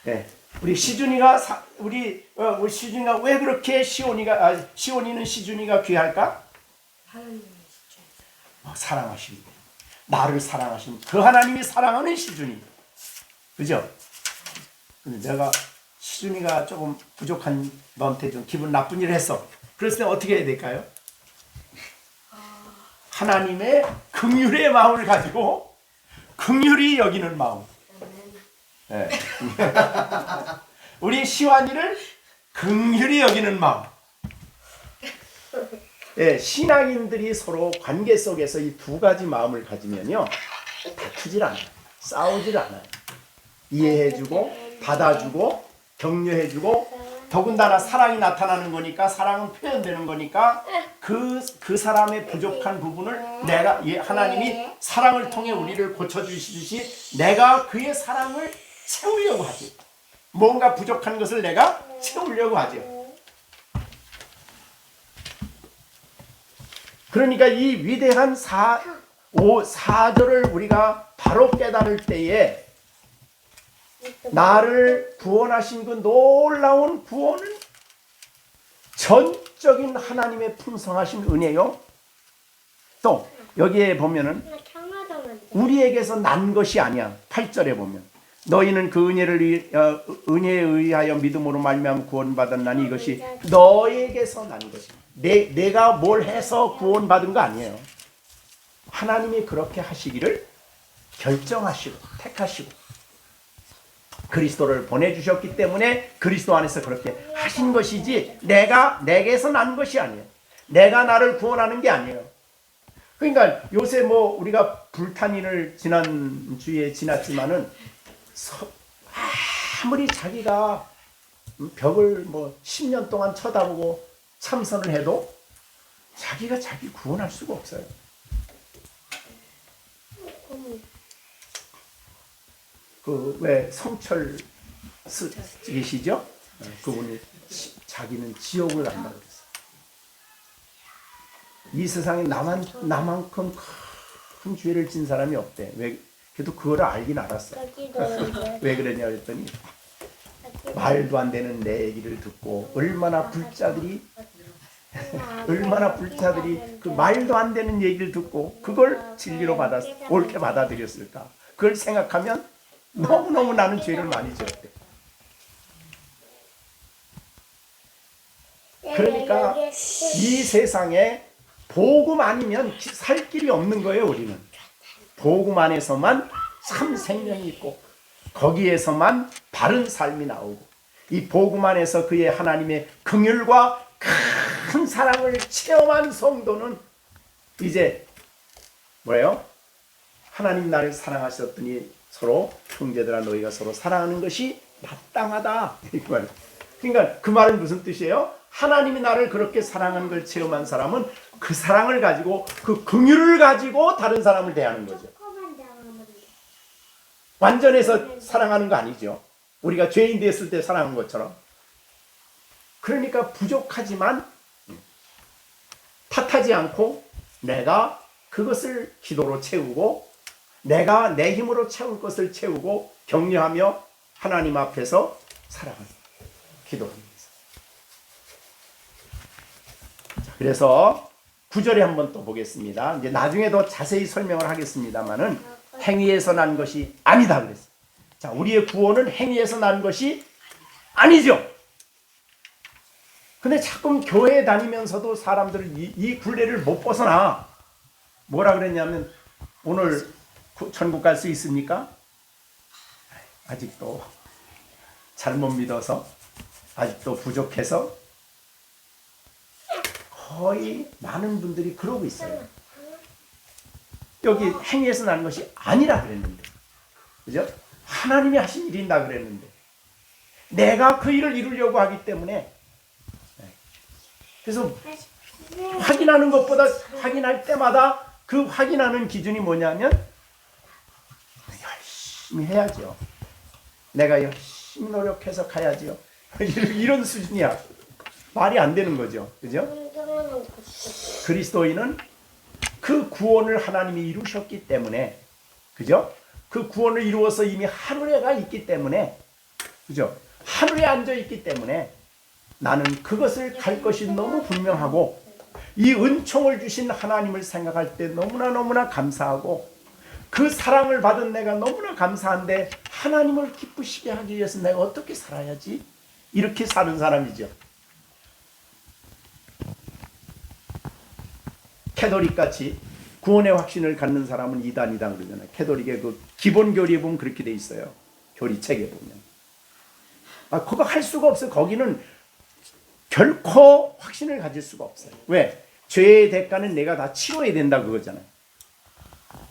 네. 우리 시준이가 우리 시준이가 왜 그렇게 시온이는 시준이가 귀할까? 하나님의 시점. 사랑하시는 나를 사랑하신 그 하나님이 사랑하는 시준이. 그죠? 근데 내가 시준이가 조금 부족한 너한테 좀 기분 나쁜 일을 했어. 그랬을 때 어떻게 해야 될까요? 하나님의 긍휼의 마음을 가지고 긍휼히 여기는 마음. 네. 우리 시완이를 긍휼히 여기는 마음. 네, 신앙인들이 서로 관계 속에서 이 두 가지 마음을 가지면요, 다투질 않아요. 싸우질 않아요. 이해해주고 받아주고 격려해주고, 더군다나 사랑이 나타나는 거니까, 사랑은 표현되는 거니까 그 사람의 부족한 부분을 하나님이 사랑을 통해 우리를 고쳐주시듯이 내가 그의 사랑을 채우려고 하지. 뭔가 부족한 것을 내가 채우려고 하죠. 그러니까 이 위대한 4절을 우리가 바로 깨달을 때에 나를 구원하신 그 놀라운 구원은 전적인 하나님의 풍성하신 은혜요. 또 여기에 보면은 우리에게서 난 것이 아니야. 8절에 보면 너희는 그 은혜에 의하여 믿음으로 말미암아 구원받았나니 이것이 너에게서 난 것이야. 내가 뭘 해서 구원받은 거 아니에요. 하나님이 그렇게 하시기를 결정하시고 택하시고 그리스도를 보내주셨기 때문에 그리스도 안에서 그렇게 하신 것이지 내게서 난 것이 아니에요. 내가 나를 구원하는 게 아니에요. 그러니까 요새 우리가 불탄일을 지난주에 지났지만은 아무리 자기가 벽을 10년 동안 쳐다보고 참선을 해도 자기가 자기 구원할 수가 없어요. 왜 성철 계시죠? 그분이 자기는 지옥을 간다고 그랬어요. 이 세상에 나만큼 큰 죄를 진 사람이 없대. 그래도 그거를 알긴 알았어. 왜 그러냐 그랬더니 말도 안 되는 내 얘기를 듣고 얼마나 불자들이 그 말도 안 되는 얘기를 듣고 그걸 진리로 옳게 받아들였을까. 그걸 생각하면 너무너무 나는 죄를 많이 지었대. 그러니까 이 세상에 복음 아니면 살 길이 없는 거예요. 우리는 복음 안에서만 참 생명이 있고 거기에서만 바른 삶이 나오고 이 복음 안에서 그의 하나님의 긍휼과 큰 사랑을 체험한 성도는 이제 뭐예요? 하나님 나를 사랑하셨더니 서로 형제들아 너희가 서로 사랑하는 것이 마땅하다. 그러니까 그 말은 무슨 뜻이에요? 하나님이 나를 그렇게 사랑하는 걸 체험한 사람은 그 사랑을 가지고 그 긍휼을 가지고 다른 사람을 대하는 거죠. 완전해서 사랑하는 거 아니죠. 우리가 죄인 됐을 때 사랑한 것처럼. 그러니까 부족하지만 탓하지 않고 내가 그것을 기도로 채우고 내가 내 힘으로 채울 것을 채우고 격려하며 하나님 앞에서 살아가는 기도합니다. 그래서 9절에 한번 또 보겠습니다. 이제 나중에 더 자세히 설명을 하겠습니다만은 행위에서 난 것이 아니다 그랬어요. 자, 우리의 구원은 행위에서 난 것이 아니죠. 근데 자꾸 교회에 다니면서도 사람들은 이 굴레를 못 벗어나. 뭐라 그랬냐면 오늘 천국 갈 수 있습니까? 아직도 잘못 믿어서 아직도 부족해서 거의 많은 분들이 그러고 있어요. 여기 행위에서 나는 것이 아니라 그랬는데, 그죠? 하나님이 하신 일이다 그랬는데 내가 그 일을 이루려고 하기 때문에, 그래서 확인하는 것보다 확인할 때마다 그 확인하는 기준이 뭐냐면 열심히 해야죠. 내가 열심히 노력해서 가야지요. 이런 수준이야. 말이 안 되는 거죠. 그죠? 그리스도인은 그 구원을 하나님이 이루셨기 때문에, 그죠? 그 구원을 이루어서 이미 하늘에가 있기 때문에, 그죠? 하늘에 앉아 있기 때문에 나는 그것을 갈 것이 너무 분명하고, 이 은총을 주신 하나님을 생각할 때 너무나 감사하고, 그 사랑을 받은 내가 너무나 감사한데 하나님을 기쁘시게 하기 위해서 내가 어떻게 살아야지? 이렇게 사는 사람이죠. 캐톨릭같이 구원의 확신을 갖는 사람은 이단이다 그러잖아요. 캐톨릭의 그 기본 교리에 보면 그렇게 돼 있어요. 교리책에 보면. 그거 할 수가 없어요. 거기는 결코 확신을 가질 수가 없어요. 왜? 죄의 대가는 내가 다 치러야 된다 그거잖아요.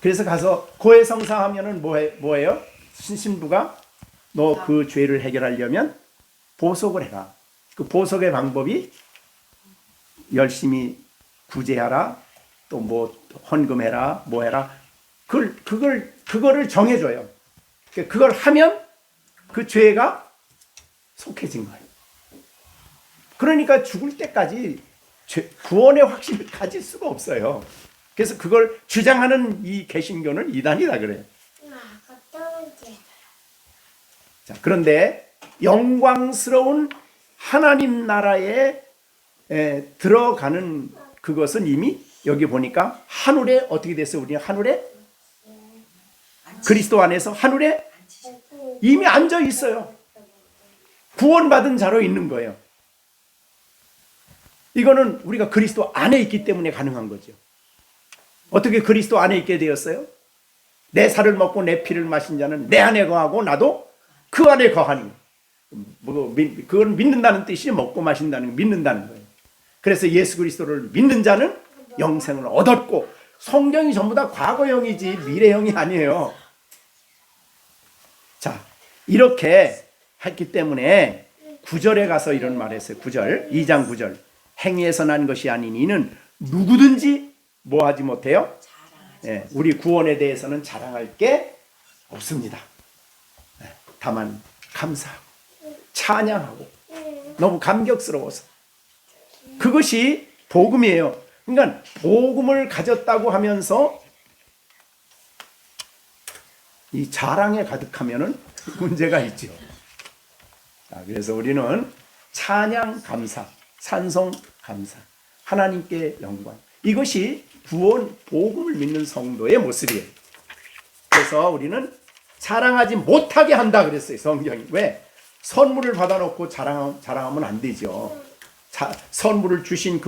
그래서 가서 고해성사하면은 뭐예요? 신부가 너 그 죄를 해결하려면 보석을 해라. 그 보석의 방법이 열심히 구제하라, 또 뭐 헌금해라, 뭐 해라. 그거를 정해줘요. 그걸 하면 그 죄가 속해진 거예요. 그러니까 죽을 때까지 구원의 확신을 가질 수가 없어요. 그래서 그걸 주장하는 이 개신교는 이단이다 그래요. 자, 그런데 영광스러운 하나님 나라에 들어가는 그것은 이미 여기 보니까 하늘에 어떻게 됐어요? 우리는 하늘에 그리스도 안에서 하늘에 이미 앉아 있어요. 구원받은 자로 있는 거예요. 이거는 우리가 그리스도 안에 있기 때문에 가능한 거죠. 어떻게 그리스도 안에 있게 되었어요? 내 살을 먹고 내 피를 마신 자는 내 안에 거하고 나도 그 안에 거하니. 그건 믿는다는 뜻이 먹고 마신다는 거, 믿는다는 거예요. 그래서 예수 그리스도를 믿는 자는 영생을 얻었고, 성경이 전부 다 과거형이지 미래형이 아니에요. 자, 이렇게 했기 때문에 9절에 가서 이런 말을 했어요. 9절, 2장 9절. 행위에서 난 것이 아닌 이는 누구든지 뭐 하지 못해요? 우리 구원에 대해서는 자랑할 게 없습니다. 다만 감사하고 찬양하고 너무 감격스러워서, 그것이 복음이에요. 그러니까 복음을 가졌다고 하면서 이 자랑에 가득하면은 문제가 있죠. 자, 그래서 우리는 찬양 감사, 찬송 감사, 하나님께 영광, 이것이 구원 복음을 믿는 성도의 모습이에요. 그래서 우리는 자랑하지 못하게 한다 그랬어요, 성경이. 왜? 선물을 받아놓고 자랑하면 안 되죠. 선물을 주신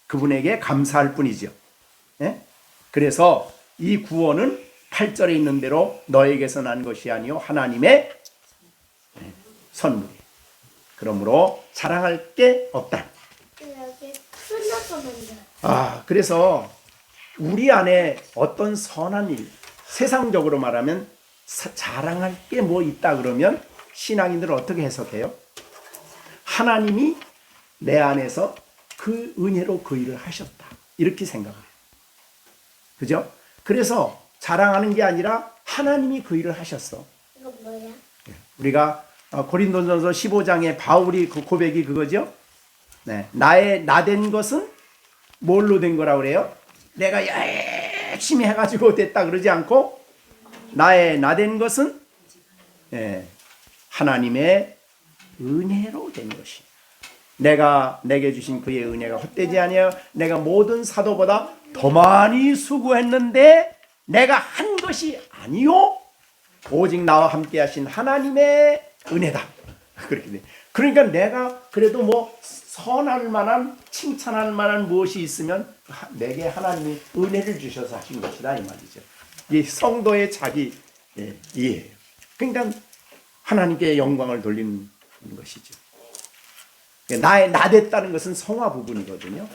그분에게 감사할 뿐이죠. 예? 그래서 이 구원은 8절에 있는 대로 너에게서 난 것이 아니요 하나님의 선물이에요. 그러므로 자랑할 게 없다. 그래서 우리 안에 어떤 선한 일, 세상적으로 말하면 자랑할 게 뭐 있다 그러면 신앙인들은 어떻게 해석해요? 하나님이 내 안에서 그 은혜로 그 일을 하셨다, 이렇게 생각을 해요. 그죠? 그래서 자랑하는 게 아니라 하나님이 그 일을 하셨어. 이거 뭐야? 우리가 고린도전서 15장에 바울이 그 고백이 그거죠. 네, 나의 나된 것은 뭘로 된 거라고 그래요? 내가 열심히 해가지고 됐다 그러지 않고, 나의 나된 것은 하나님의 은혜로 된 것이. 내가 내게 주신 그의 은혜가 헛되지 아니하여 내가 모든 사도보다 더 많이 수고했는데 내가 한 것이 아니요 오직 나와 함께 하신 하나님의 은혜다. 그렇게 돼. 그러니까 내가 그래도 뭐 선할 만한 칭찬할 만한 무엇이 있으면 내게 하나님이 은혜를 주셔서 하신 것이다 이 말이죠. 이 성도의 자기 이해예요. 그러니까 하나님께 영광을 돌리는 것이죠. 나 됐다는 것은 성화 부분이거든요.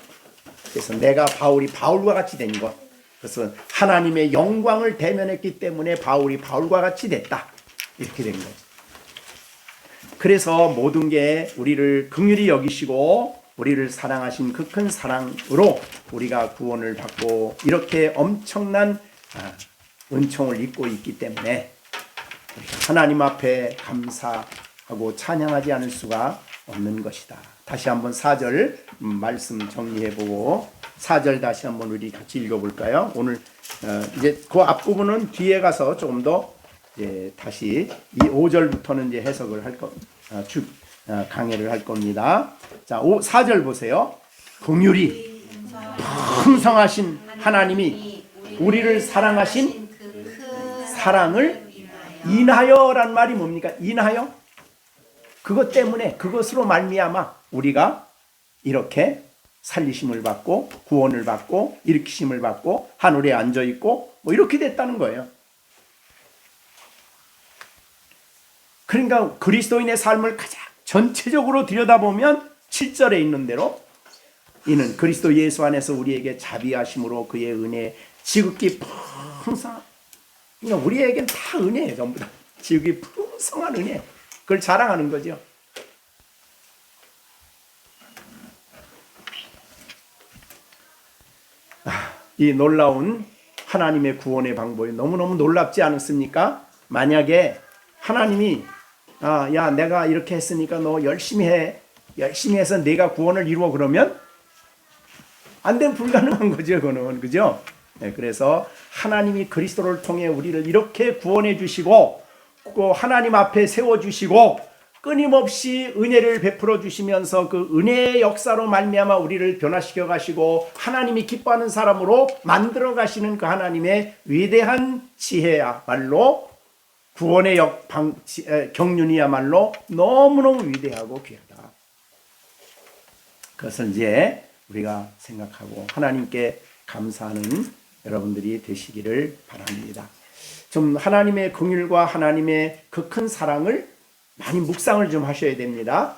그래서 내가 바울이 바울과 같이 된 것, 그래서 하나님의 영광을 대면했기 때문에 바울이 바울과 같이 됐다 이렇게 된 거죠. 그래서 모든 게 우리를 긍휼히 여기시고 우리를 사랑하신 그 큰 사랑으로 우리가 구원을 받고 이렇게 엄청난 은총을 입고 있기 때문에 하나님 앞에 감사하고 찬양하지 않을 수가 없는 것이다. 다시 한번 4절 말씀 정리해보고 4절 다시 한번 우리 같이 읽어볼까요? 오늘 이제 그 앞부분은 뒤에 가서 조금 더 다시 이 5절부터는 이제 해석을 할 강해를 할 겁니다. 자, 4절 보세요. 긍휼이 풍성하신 하나님이 우리를 사랑하신 사랑을 인하여란 말이 뭡니까? 인하여? 그것 때문에 그것으로 말미암아 우리가 이렇게 살리심을 받고 구원을 받고 일으키심을 받고 하늘에 앉아 있고 뭐 이렇게 됐다는 거예요. 그러니까 그리스도인의 삶을 가장 전체적으로 들여다보면 7절에 있는 대로 이는 그리스도 예수 안에서 우리에게 자비하심으로 그의 은혜 지극히 풍성한, 그러니까 우리에겐 다 은혜예요. 전부 다 지극히 풍성한 은혜, 그걸 자랑하는 거죠. 이 놀라운 하나님의 구원의 방법이 너무너무 놀랍지 않습니까? 만약에 하나님이 야 내가 이렇게 했으니까 너 열심히 해, 열심히 해서 내가 구원을 이루어, 그러면 안 되면 불가능한 거죠. 그거는, 그죠? 네, 그래서 하나님이 그리스도를 통해 우리를 이렇게 구원해 주시고 또 하나님 앞에 세워주시고 끊임없이 은혜를 베풀어 주시면서 그 은혜의 역사로 말미암아 우리를 변화시켜 가시고 하나님이 기뻐하는 사람으로 만들어 가시는 그 하나님의 위대한 지혜야말로 구원의 경륜이야말로 너무너무 위대하고 귀하다. 그것을 이제 우리가 생각하고 하나님께 감사하는 여러분들이 되시기를 바랍니다. 좀 하나님의 긍휼과 하나님의 그 큰 사랑을 많이 묵상을 좀 하셔야 됩니다.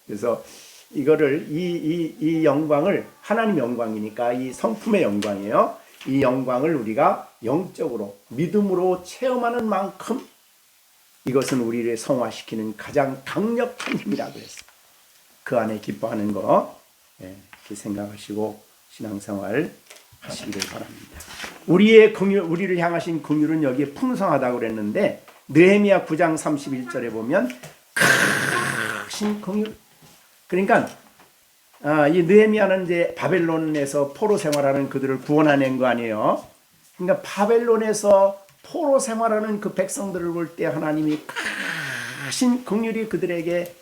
그래서 이거를 이 영광을, 하나님 영광이니까 이 성품의 영광이에요. 이 영광을 우리가 영적으로 믿음으로 체험하는 만큼 이것은 우리를 성화시키는 가장 강력한 힘이라고 했어요. 그 안에 기뻐하는 거 이렇게 생각하시고 신앙생활 하시기를 바랍니다. 우리의 긍휼, 우리를 향하신 긍휼은 여기에 풍성하다고 그랬는데 느헤미야 9장 31절에 보면 크신 긍휼. 그러니까 이 느헤미야는 이제 바벨론에서 포로 생활하는 그들을 구원하는 거 아니에요. 그러니까 바벨론에서 포로 생활하는 그 백성들을 볼 때 하나님이 크신 긍휼이 그들에게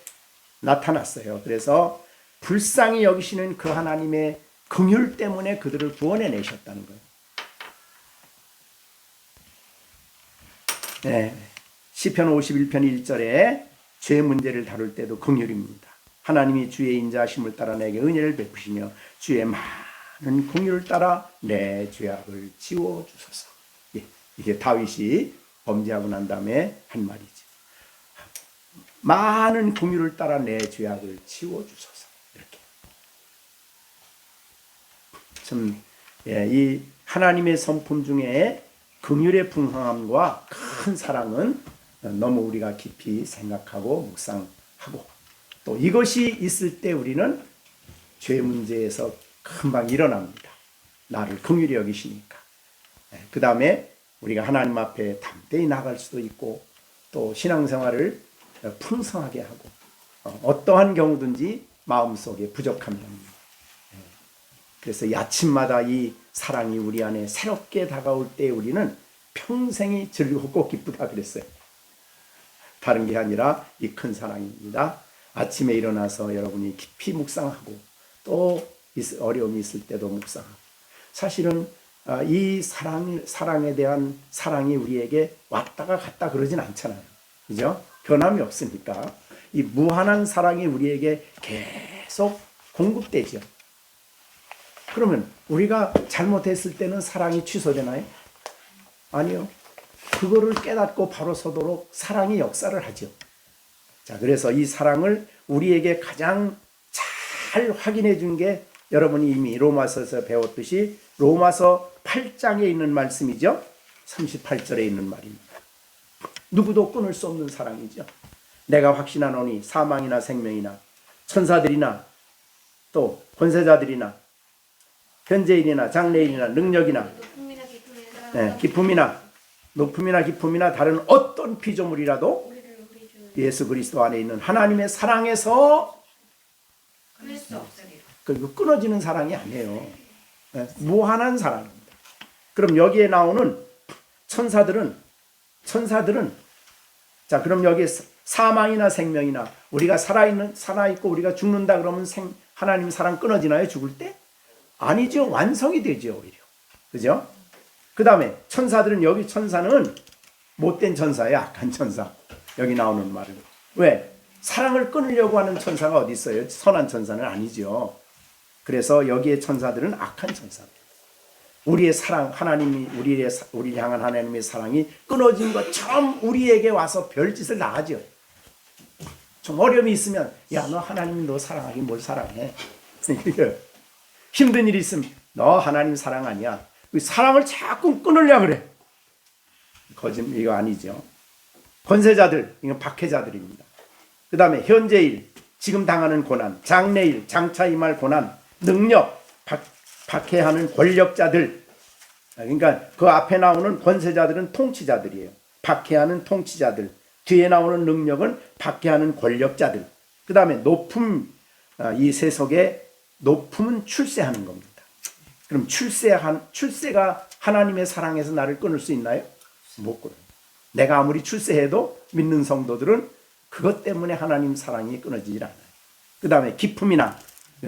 나타났어요. 그래서 불쌍히 여기시는 그 하나님의 긍휼 때문에 그들을 구원해 내셨다는 거예요. 네. 시편 51편 1절에 죄 문제를 다룰 때도 긍휼입니다. 하나님이 주의 인자하심을 따라 내게 은혜를 베푸시며 주의 많은 긍휼을 따라 내 죄악을 지워주소서. 이게 다윗이 범죄하고 난 다음에 한 말이지. 많은 긍휼을 따라 내 죄악을 지워주소서. 이렇게. 참, 이 하나님의 성품 중에 긍휼의 풍성함과 큰 사랑은 너무 우리가 깊이 생각하고 묵상하고 또 이것이 있을 때 우리는 죄 문제에서 금방 일어납니다. 나를 긍휼히 여기시니까. 그 다음에 우리가 하나님 앞에 담대히 나갈 수도 있고 또 신앙생활을 풍성하게 하고 어떠한 경우든지 마음속에 부족함이 없는. 그래서 야침마다 이 사랑이 우리 안에 새롭게 다가올 때 우리는 평생이 즐겁고 기쁘다 그랬어요. 다른 게 아니라 이 큰 사랑입니다. 아침에 일어나서 여러분이 깊이 묵상하고 또 어려움이 있을 때도 묵상하고 사실은 이 사랑에 대한 사랑이 우리에게 왔다가 갔다 그러진 않잖아요. 그죠? 변함이 없으니까 이 무한한 사랑이 우리에게 계속 계속 공급되죠. 그러면 우리가 잘못했을 때는 사랑이 취소되나요? 아니요. 그거를 깨닫고 바로 서도록 사랑이 역사를 하죠. 자, 그래서 이 사랑을 우리에게 가장 잘 확인해 준 게 여러분이 이미 로마서에서 배웠듯이 로마서 8장에 있는 말씀이죠. 38절에 있는 말입니다. 누구도 끊을 수 없는 사랑이죠. 내가 확신하노니 사망이나 생명이나 천사들이나 또 권세자들이나 현재일이나 장래일이나 능력이나 기품이나 높음이나 깊음이나 다른 어떤 피조물이라도 예수 그리스도 안에 있는 하나님의 사랑에서 끊을 수 없으리라. 그 끊어지는 사랑이 아니에요. 무한한 사랑입니다. 그럼 여기에 나오는 천사들은 자, 그럼 여기 사망이나 생명이나 우리가 살아있고 우리가 죽는다 그러면 하나님 사랑 끊어지나요? 죽을 때? 아니죠. 완성이 되죠. 오히려. 그죠? 그 다음에 천사들은 여기 천사는 못된 천사예요. 악한 천사. 여기 나오는 말은. 왜? 사랑을 끊으려고 하는 천사가 어디 있어요? 선한 천사는 아니죠. 그래서 여기에 천사들은 악한 천사들. 우리의 사랑, 하나님이 우리를 향한 하나님의 사랑이 끊어진 것처럼 우리에게 와서 별짓을 다 하죠. 좀 어려움이 있으면 야, 너 하나님이 너 사랑하긴 뭘 사랑해. 힘든 일이 있으면 너 하나님 사랑 아니야. 사랑을 자꾸 끊으려고 그래. 거짓말 이거 아니죠. 권세자들, 이건 박해자들입니다. 그 다음에 현재일, 지금 당하는 고난, 장래일, 장차 임할 고난, 능력, 박해하는 권력자들. 그러니까 그 앞에 나오는 권세자들은 통치자들이에요. 박해하는 통치자들. 뒤에 나오는 능력은 박해하는 권력자들. 그 다음에 높음, 이 세속의 높음은 출세하는 겁니다. 그럼 출세가 하나님의 사랑에서 나를 끊을 수 있나요? 못 끊어요. 내가 아무리 출세해도 믿는 성도들은 그것 때문에 하나님 사랑이 끊어지질 않아요. 그 다음에 기품이나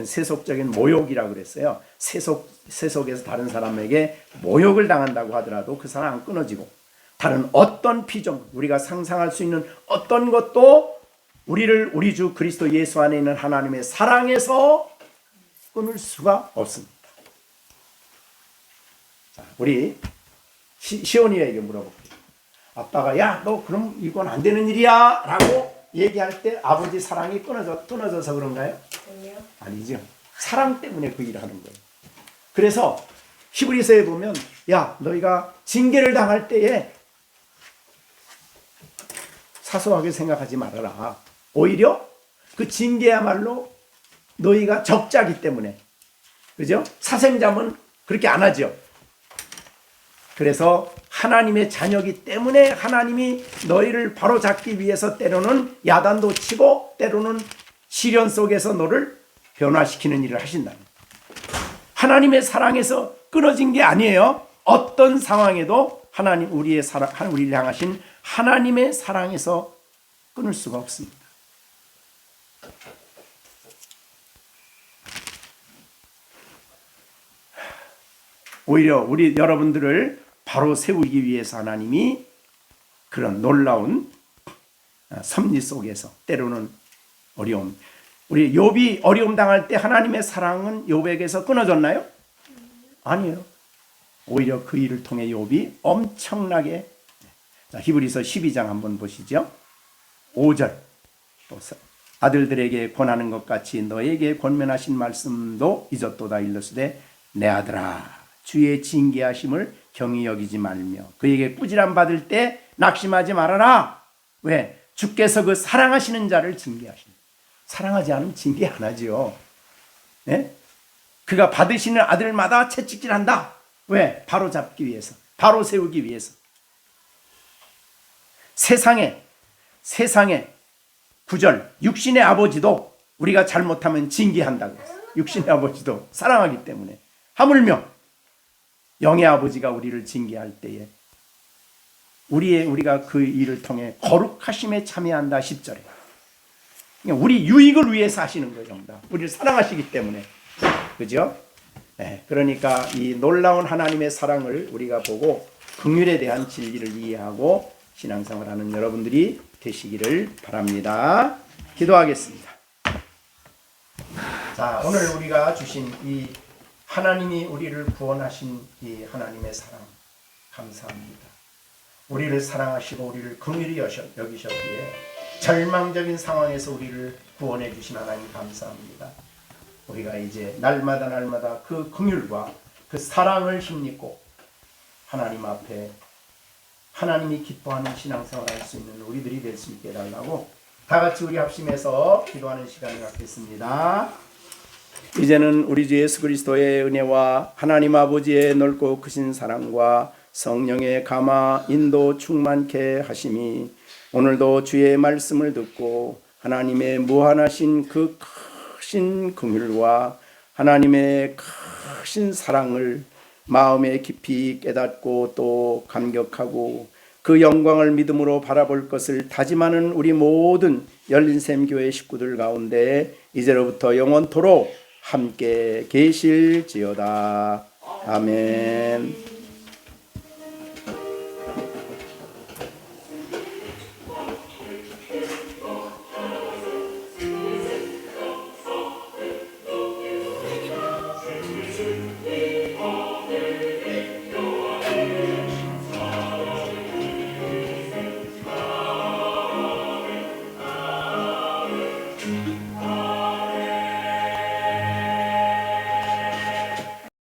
세속적인 모욕이라고 그랬어요. 세속에서 다른 사람에게 모욕을 당한다고 하더라도 그 사랑 안 끊어지고, 다른 어떤 피조물, 우리가 상상할 수 있는 어떤 것도 우리 주 그리스도 예수 안에 있는 하나님의 사랑에서 끊을 수가 없습니다. 자, 우리 시온이에게 물어볼게요. 아빠가 야, 너 그럼 이건 안 되는 일이야 라고 얘기할 때 아버지 사랑이 끊어져서 그런가요? 아니죠. 사랑 때문에 그 일을 하는 거예요. 그래서 히브리서에 보면 야, 너희가 징계를 당할 때에 사소하게 생각하지 말아라. 오히려 그 징계야말로 너희가 적자기 때문에, 그죠? 사생자면 그렇게 안 하죠. 그래서 하나님의 자녀이기 때문에 하나님이 너희를 바로잡기 위해서 때로는 야단도 치고 때로는 시련 속에서 너를 변화시키는 일을 하신다. 하나님의 사랑에서 끊어진 게 아니에요. 어떤 상황에도 하나님 우리를 향하신 하나님의 사랑에서 끊을 수가 없습니다. 오히려 우리 여러분들을 바로 세우기 위해서 하나님이 그런 놀라운 섭리 속에서 때로는 어려움, 우리 욥이 어려움 당할 때 하나님의 사랑은 욥에게서 끊어졌나요? 아니에요. 오히려 그 일을 통해 욥이 엄청나게, 자, 히브리서 12장 한번 보시죠. 5절. 아들들에게 권하는 것 같이 너에게 권면하신 말씀도 잊었도다. 일러스되 내 아들아, 주의 징계하심을 경히 여기지 말며 그에게 꾸지람 받을 때 낙심하지 말아라. 왜? 주께서 그 사랑하시는 자를 징계하시는. 사랑하지 않으면 징계 안 하죠. 네? 그가 받으시는 아들마다 채찍질한다. 왜? 바로 잡기 위해서, 바로 세우기 위해서. 세상에 9절, 육신의 아버지도 우리가 잘못하면 징계한다고 했어요. 육신의 아버지도 사랑하기 때문에. 하물며 영의 아버지가 우리를 징계할 때에 우리가 그 일을 통해 거룩하심에 참여한다. 10절에. 우리 유익을 위해서 하시는 거예요. 우리를 사랑하시기 때문에. 그죠? 네, 그러니까 이 놀라운 하나님의 사랑을 우리가 보고 긍휼에 대한 진리를 이해하고 신앙생활하는 여러분들이 되시기를 바랍니다. 기도하겠습니다. 자, 오늘 우리가 주신 이 하나님이 우리를 구원하신 이 하나님의 사랑 감사합니다. 우리를 사랑하시고 우리를 긍휼히 여기셨기에 절망적인 상황에서 우리를 구원해 주신 하나님 감사합니다. 우리가 이제 날마다 그 긍휼과 그 사랑을 힘입고 하나님 앞에 하나님이 기뻐하는 신앙생활을 할 수 있는 우리들이 될 수 있게 해달라고 다 같이 우리 합심해서 기도하는 시간을 갖겠습니다. 이제는 우리 주 예수 그리스도의 은혜와 하나님 아버지의 넓고 크신 사랑과 성령의 감화 인도 충만케 하심이 오늘도 주의 말씀을 듣고 하나님의 무한하신 그 크신 긍휼과 하나님의 크신 사랑을 마음에 깊이 깨닫고 또 감격하고 그 영광을 믿음으로 바라볼 것을 다짐하는 우리 모든 열린샘 교회 식구들 가운데 이제로부터 영원토록 함께 계실지어다. 아멘.